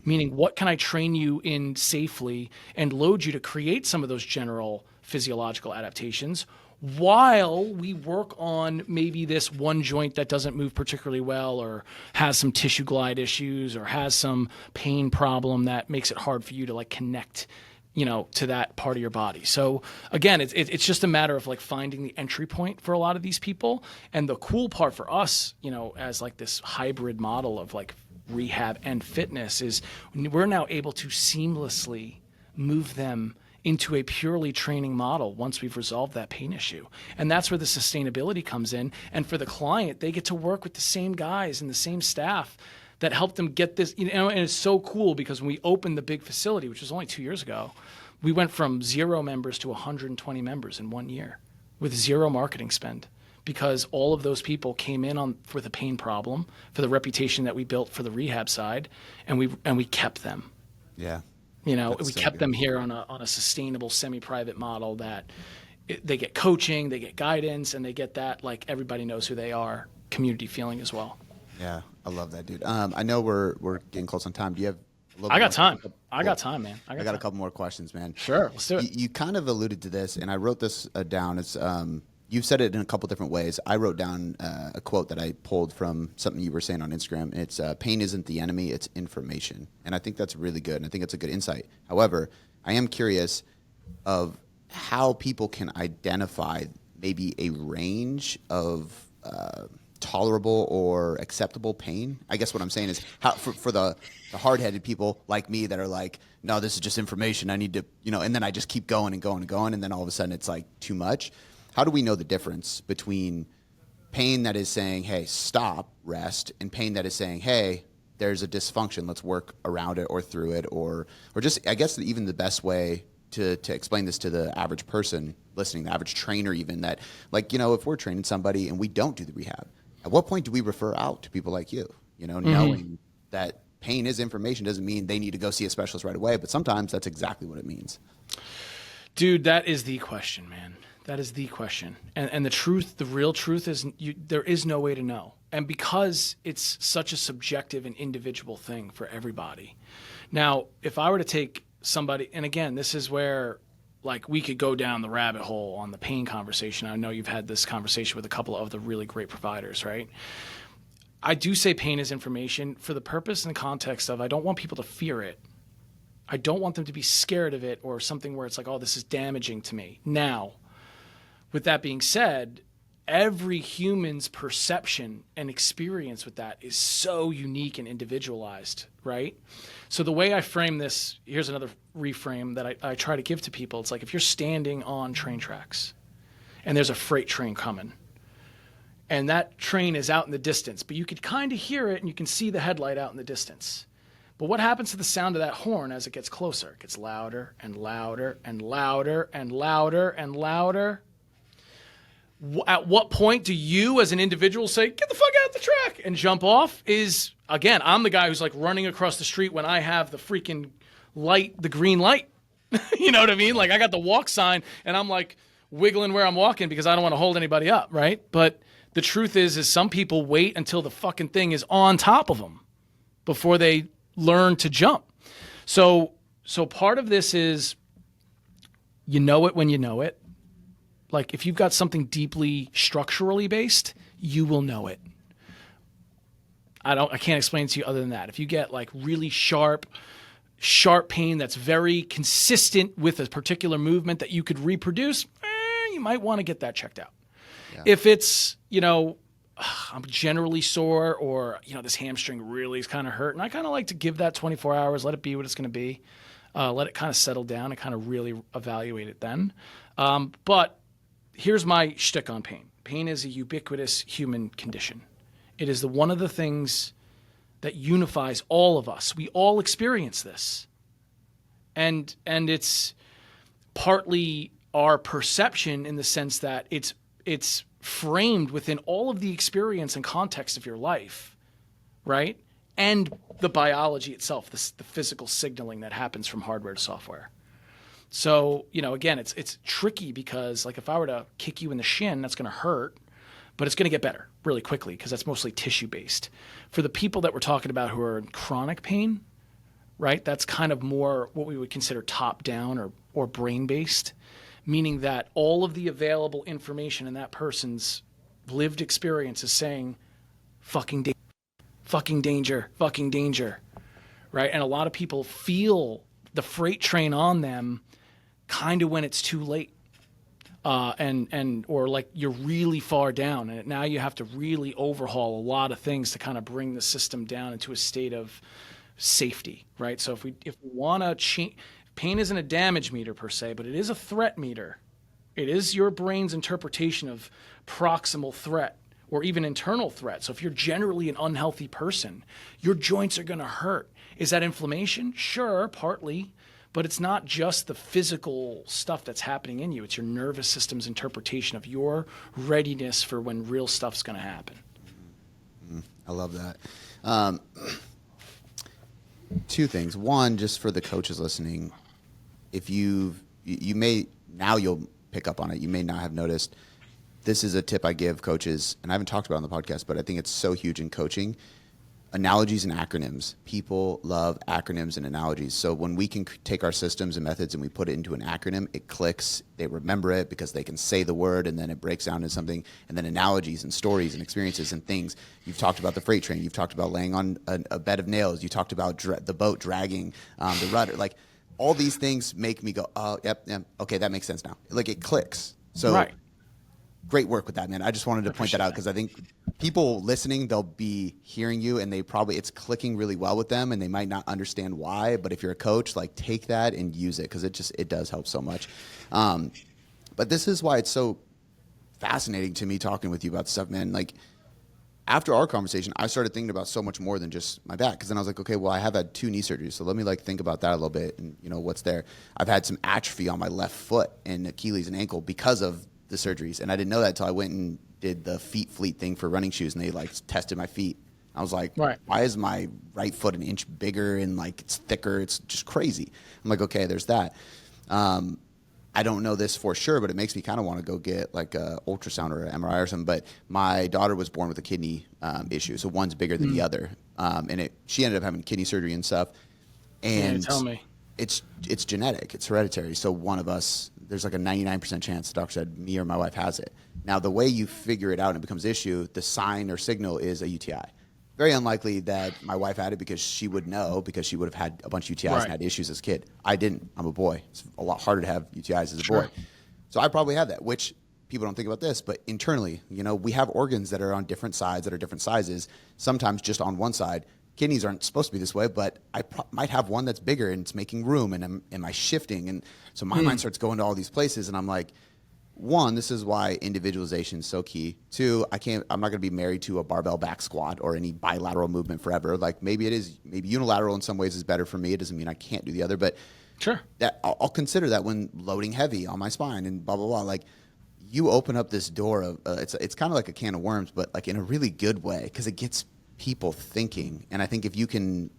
Meaning, what can I train you in safely and load you to create some of those general physiological adaptations while we work on maybe this one joint that doesn't move particularly well or has some tissue glide issues or has some pain problem that makes it hard for you to like connect, to that part of your body. So again, it's just a matter of like finding the entry point for a lot of these people. And the cool part for us, as like this hybrid model of like rehab and fitness is we're now able to seamlessly move them into a purely training model once we've resolved that pain issue. And that's where the sustainability comes in. And for the client, they get to work with the same guys and the same staff that helped them get this, and it's so cool because when we opened the big facility, which was only 2 years ago, we went from 0 members to 120 members in 1 year with 0 marketing spend. Because all of those people came in for the pain problem, for the reputation that we built for the rehab side, and we kept them. Yeah, we kept them here on a sustainable semi-private model that they get coaching, they get guidance, and they get that like everybody knows who they are community feeling as well. Yeah, I love that, dude. I know we're getting close on time. Do you have a little I got more time. Cool. I got time, man. I got a couple more questions, man. Sure, let's do it. You kind of alluded to this, and I wrote this down. It's you've said it in a couple different ways. I wrote down a quote that I pulled from something you were saying on Instagram. It's pain isn't the enemy, it's information. And I think that's really good, and I think it's a good insight. However, I am curious of how people can identify maybe a range of tolerable or acceptable pain. I guess what I'm saying is how for the hard-headed people like me that are like, no, this is just information. I need to, and then I just keep going and going and going, and then all of a sudden it's like too much. How do we know the difference between pain that is saying, hey, stop, rest, and pain that is saying, hey, there's a dysfunction, let's work around it or through it, or just, I guess even the best way to explain this to the average person listening, the average trainer even, that like, if we're training somebody and we don't do the rehab, at what point do we refer out to people like you, knowing that pain is information doesn't mean they need to go see a specialist right away, but sometimes that's exactly what it means. Dude, that is the question, man. That is the question. And the real truth is there is no way to know. And because it's such a subjective and individual thing for everybody. Now, if I were to take somebody, and again, this is where like we could go down the rabbit hole on the pain conversation. I know you've had this conversation with a couple of the really great providers, right? I do say pain is information for the purpose and context of I don't want people to fear it. I don't want them to be scared of it or something where it's like, oh, this is damaging to me. Now, with that being said, every human's perception and experience with that is so unique and individualized, right? So the way I frame this, here's another reframe that I try to give to people. It's like if you're standing on train tracks and there's a freight train coming, and that train is out in the distance, but you could kind of hear it and you can see the headlight out in the distance. But what happens to the sound of that horn as it gets closer? It gets louder and louder and louder and louder and louder. At what point do you as an individual say, get the fuck out the track and jump off? Is, again, I'm the guy who's like running across the street when I have the freaking light, the green light. You know what I mean? Like I got the walk sign and I'm like wiggling where I'm walking because I don't want to hold anybody up, right? But the truth is some people wait until the fucking thing is on top of them before they learn to jump. So part of this is you know it when you know it. Like if you've got something deeply structurally based, you will know it. I can't explain it to you other than that. If you get like really sharp pain that's very consistent with a particular movement that you could reproduce, you might want to get that checked out. Yeah. If it's, I'm generally sore or, this hamstring really is kind of hurt, and I kind of like to give that 24 hours, let it be what it's going to be, let it kind of settle down and kind of really evaluate it then. But here's my shtick on pain. Pain is a ubiquitous human condition. It is one of the things that unifies all of us. We all experience this. And it's partly our perception in the sense that it's framed within all of the experience and context of your life, right? And the biology itself, the physical signaling that happens from hardware to software. So, again, it's tricky because like if I were to kick you in the shin, that's going to hurt, but it's going to get better really quickly because that's mostly tissue based. For the people that we're talking about who are in chronic pain, right? That's kind of more what we would consider top down or brain based, meaning that all of the available information in that person's lived experience is saying fucking danger, right? And a lot of people feel the freight train on them kind of when it's too late. Or like you're really far down and now you have to really overhaul a lot of things to kind of bring the system down into a state of safety, right? So if we want to change, pain isn't a damage meter per se, but it is a threat meter. It is your brain's interpretation of proximal threat or even internal threat. So if you're generally an unhealthy person, your joints are going to hurt. Is that inflammation? Sure, partly. But it's not just the physical stuff that's happening in you. It's your nervous system's interpretation of your readiness for when real stuff's going to happen. I love that. Two things. One, just for the coaches listening, if you may, now you'll pick up on it. You may not have noticed. This is a tip I give coaches, and I haven't talked about it on the podcast, but I think it's so huge in coaching. Analogies and acronyms. People love acronyms and analogies. So when we can take our systems and methods and we put it into an acronym, it clicks, they remember it because they can say the word and then it breaks down into something. And then analogies and stories and experiences and things. You've talked about the freight train. You've talked about laying on a bed of nails. You talked about the boat dragging the rudder. Like all these things make me go, oh, yep, okay, that makes sense now. Like it clicks. So right. Great work with that, man. I just wanted to point that out because I think people listening, they'll be hearing you and it's clicking really well with them and they might not understand why. But if you're a coach, like take that and use it because it does help so much. But this is why it's so fascinating to me talking with you about stuff, man. Like after our conversation, I started thinking about so much more than just my back because then I was like, okay, well, I have had 2 knee surgeries. So let me think about that a little bit and what's there. I've had some atrophy on my left foot and Achilles and ankle because of the surgeries, and I didn't know that until I went and did the feet fleet thing for running shoes, and they tested my feet. I was like, right. Why is my right foot an inch bigger and it's thicker? It's just crazy. I'm like, okay, there's that. I don't know this for sure, but it makes me kind of want to go get a ultrasound or an MRI or something. But my daughter was born with a kidney issue, so one's bigger than the other, and she ended up having kidney surgery and stuff. And tell me. It's genetic. It's hereditary. So one of us, there's a 99% chance the doctor said me or my wife has it. Now, the way you figure it out and it becomes an issue, the sign or signal is a UTI. Very unlikely that my wife had it because she would know because she would have had a bunch of UTIs and had issues as a kid. I didn't. I'm a boy. It's a lot harder to have UTIs as a boy. So I probably have that, which people don't think about this, but internally, we have organs that are on different sides, that are different sizes, sometimes just on one side. Kidneys aren't supposed to be this way, but I might have one that's bigger and it's making room, and am I shifting? And so my mind starts going to all these places, and I'm like, one, this is why individualization is so key. Two, I'm not going to be married to a barbell back squat or any bilateral movement forever. Like maybe unilateral in some ways is better for me. It doesn't mean I can't do the other, but sure, that I'll consider that when loading heavy on my spine and blah, blah, blah. Like you open up this door of, it's kind of like a can of worms, but like in a really good way, because it gets people thinking. And I think if you can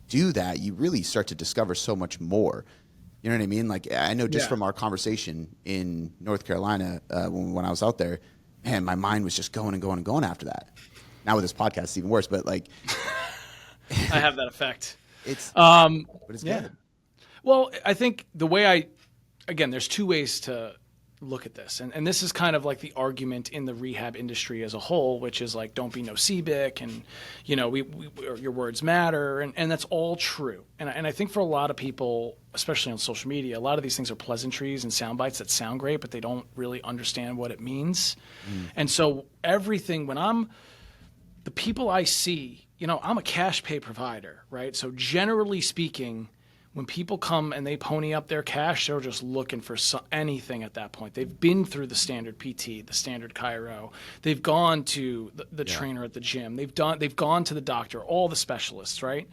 do that, you really start to discover so much more. You know what I mean? Like I know just from our conversation in North Carolina when I was out there, man, my mind was just going and going and going after that. Now with this podcast, it's even worse. But like, I have that effect. But it's good. Well, I think the way there's two ways to look at this. And this is kind of like the argument in the rehab industry as a whole, which is like, don't be nocibic and, your words matter. And that's all true. And I think for a lot of people, especially on social media, a lot of these things are pleasantries and sound bites that sound great, but they don't really understand what it means. And so everything, the people I see, I'm a cash pay provider, right? So generally speaking, when people come and they pony up their cash, they're just looking for anything at that point. They've been through the standard PT, the standard chiro. They've gone to the trainer at the gym. They've gone to the doctor, all the specialists, right?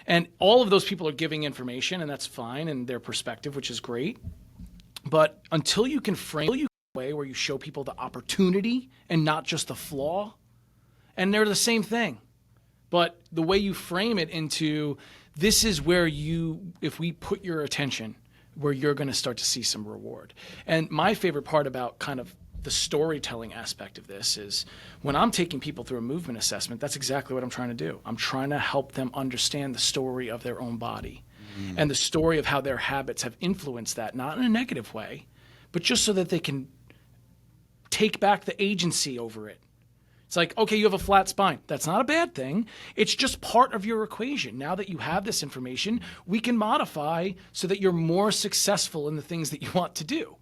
And all of those people are giving information, and that's fine, and their perspective, which is great. But until you can frame it a way where you show people the opportunity and not just the flaw, and they're the same thing. But the way you frame it into this is where if we put your attention, where you're going to start to see some reward. And my favorite part about kind of the storytelling aspect of this is when I'm taking people through a movement assessment, that's exactly what I'm trying to do. I'm trying to help them understand the story of their own body and the story of how their habits have influenced that, not in a negative way, but just so that they can take back the agency over it. It's like, okay, you have a flat spine. That's not a bad thing. It's just part of your equation. Now that you have this information, we can modify so that you're more successful in the things that you want to do.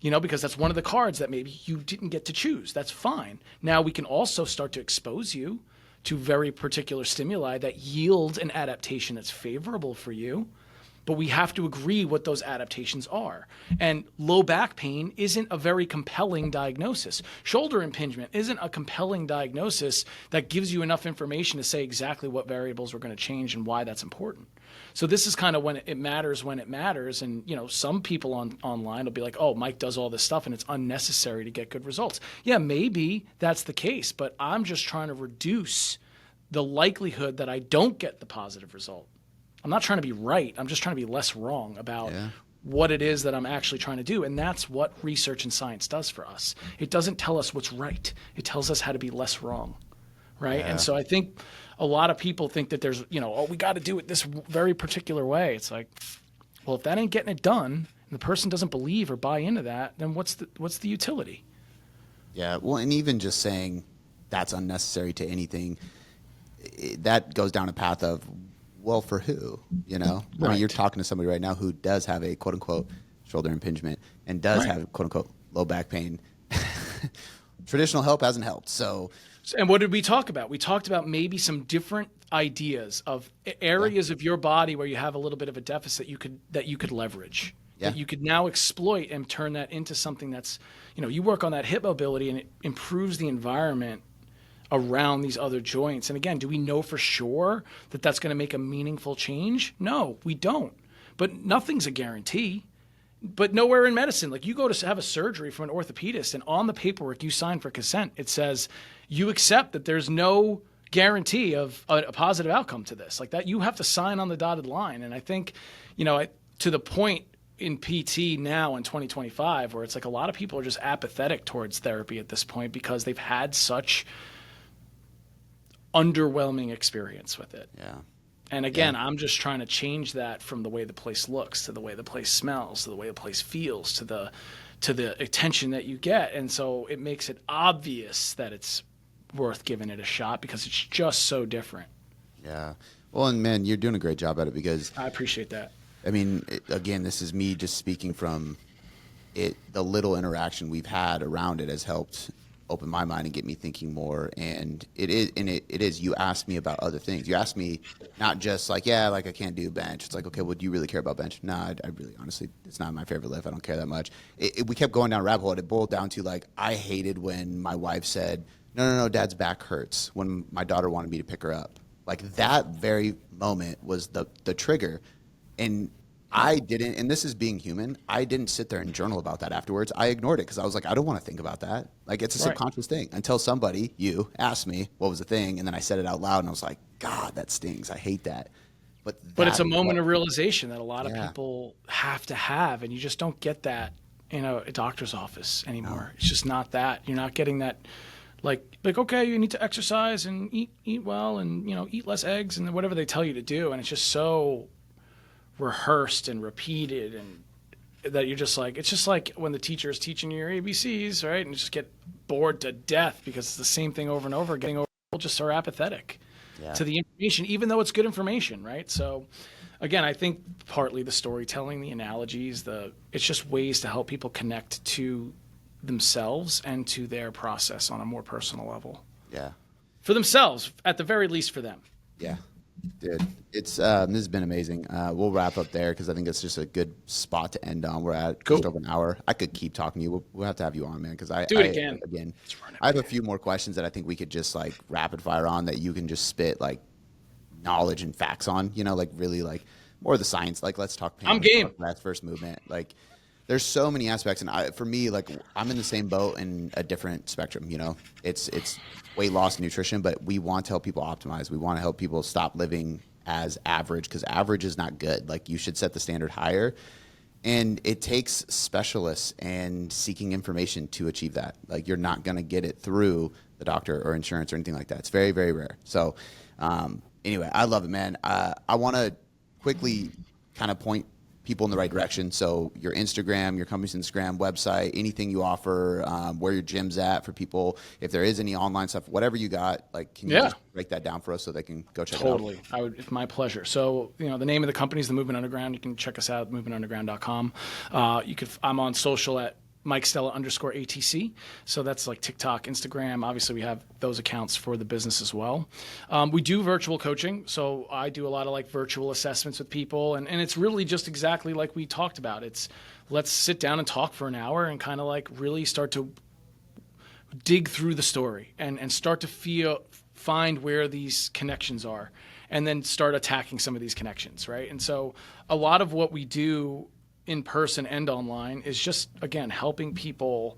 Because that's one of the cards that maybe you didn't get to choose. That's fine. Now we can also start to expose you to very particular stimuli that yield an adaptation that's favorable for you. But we have to agree what those adaptations are. And low back pain isn't a very compelling diagnosis. Shoulder impingement isn't a compelling diagnosis that gives you enough information to say exactly what variables we're going to change and why that's important. So this is kind of when it matters. And, some people online will be like, oh, Mike does all this stuff and it's unnecessary to get good results. Yeah, maybe that's the case, but I'm just trying to reduce the likelihood that I don't get the positive result. I'm not trying to be right. I'm just trying to be less wrong about what it is that I'm actually trying to do. And that's what research and science does for us. It doesn't tell us what's right. It tells us how to be less wrong, right? Yeah. And so I think a lot of people think that there's, we got to do it this very particular way. It's like, well, if that ain't getting it done and the person doesn't believe or buy into that, then what's the utility? Yeah, well, and even just saying that's unnecessary to anything, that goes down a path of, well, for who, Right. I mean, you're talking to somebody right now who does have a quote-unquote shoulder impingement and does have quote-unquote low back pain. Traditional help hasn't helped. So, and what did we talk about? We talked about maybe some different ideas of areas of your body where you have a little bit of a deficit that you could leverage, that you could now exploit and turn that into something that's, you work on that hip mobility and it improves the environment around these other joints. And again, do we know for sure that that's going to make a meaningful change? No, we don't. But nothing's a guarantee. But nowhere in medicine, like you go to have a surgery from an orthopedist and on the paperwork you sign for consent, it says you accept that there's no guarantee of a positive outcome to this. Like that, you have to sign on the dotted line. And I think, to the point in PT now in 2025 where it's like a lot of people are just apathetic towards therapy at this point because they've had such underwhelming experience with it. Yeah. And again, I'm just trying to change that from the way the place looks to the way the place smells to the way the place feels to the attention that you get. And so it makes it obvious that it's worth giving it a shot because it's just so different. Yeah. Well, and man, you're doing a great job at it because I appreciate that. I mean, again, this is me just speaking from the little interaction we've had around it has helped open my mind and get me thinking more. And it is, you asked me about other things. You asked me not just like, yeah, like I can't do bench. It's like, okay, well, do you really care about bench? No, I really, honestly, it's not my favorite lift. I don't care that much. We kept going down a rabbit hole. It boiled down to like, I hated when my wife said, no, dad's back hurts, when my daughter wanted me to pick her up. Like that very moment was the trigger. And I didn't, and this is being human, I didn't sit there and journal about that afterwards. I ignored it because I was like, I don't want to think about that. Like, it's a subconscious thing until somebody, you, asked me what was the thing, and then I said it out loud, and I was like, God, that stings. I hate that. But it's a moment of realization that a lot of people have to have, and you just don't get that in a doctor's office anymore. No. It's just not that. You're not getting that, like okay, you need to exercise and eat well and, eat less eggs and whatever they tell you to do, and it's just so rehearsed and repeated, and that you're just like, it's just like when the teacher is teaching you your ABCs, right? And you just get bored to death because it's the same thing over and over. People just are apathetic to the information, even though it's good information, right? So again, I think partly the storytelling, the analogies, it's just ways to help people connect to themselves and to their process on a more personal level. Yeah. For themselves, at the very least for them. Yeah. Dude, it's this has been amazing. We'll wrap up there because I think it's just a good spot to end on. We're at just over an hour. I could keep talking to you. We'll have to have you on, man, because I again. I have a few more questions that I think we could just like rapid fire on that you can just spit like knowledge and facts on. Like really like more of the science. Like let's talk. I'm game. That's first movement. Like there's so many aspects, and for me, like I'm in the same boat in a different spectrum. It's weight loss and nutrition, but we want to help people optimize. We want to help people stop living as average, because average is not good. Like you should set the standard higher, and it takes specialists and seeking information to achieve that. Like you're not going to get it through the doctor or insurance or anything like that. It's very, very rare. So anyway, I love it, man. I want to quickly kind of point people in the right direction. So your Instagram, your company's Instagram, website, anything you offer, where your gym's at for people, if there is any online stuff, whatever you got, like, can you just break that down for us so they can go check it out? Totally. It's my pleasure. So, the name of the company is The Movement Underground. You can check us out at movementunderground.com. I'm on social at Mike Stella _ATC. So that's like TikTok, Instagram. Obviously, we have those accounts for the business as well. We do virtual coaching. So I do a lot of like virtual assessments with people. And it's really just exactly like we talked about. It's let's sit down and talk for an hour and kind of like really start to dig through the story and start to find where these connections are, and then start attacking some of these connections, right? And so a lot of what we do in person and online is just, again, helping people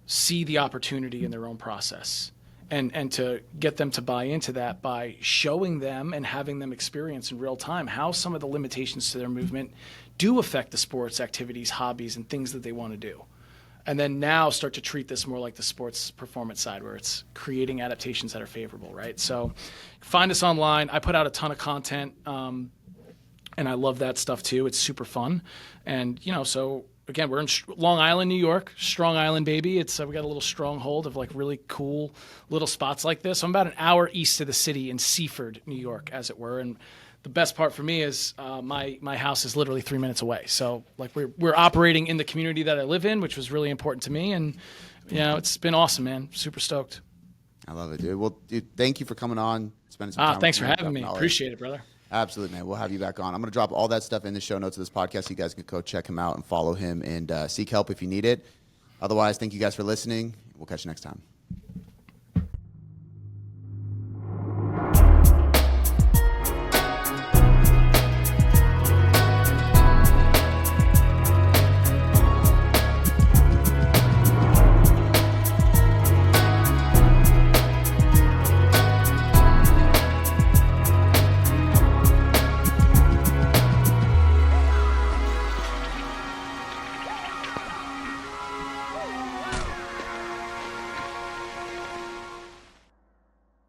see the opportunity in their own process and to get them to buy into that by showing them and having them experience in real time how some of the limitations to their movement do affect the sports, activities, hobbies, and things that they want to do. And then now start to treat this more like the sports performance side, where it's creating adaptations that are favorable, right? So find us online. I put out a ton of content, and I love that stuff too. It's super fun. And, so again, we're in Long Island, New York, Strong Island, baby. It's we got a little stronghold of like really cool little spots like this. I'm about an hour east of the city in Seaford, New York, as it were. And the best part for me is my house is literally 3 minutes away. So like we're operating in the community that I live in, which was really important to me. And, it's been awesome, man. Super stoked. I love it, dude. Well, dude, thank you for coming on, spending some time. Thanks for having me. Appreciate it, brother. Absolutely, man. We'll have you back on. I'm going to drop all that stuff in the show notes of this podcast so you guys can go check him out and follow him and seek help if you need it. Otherwise, thank you guys for listening. We'll catch you next time.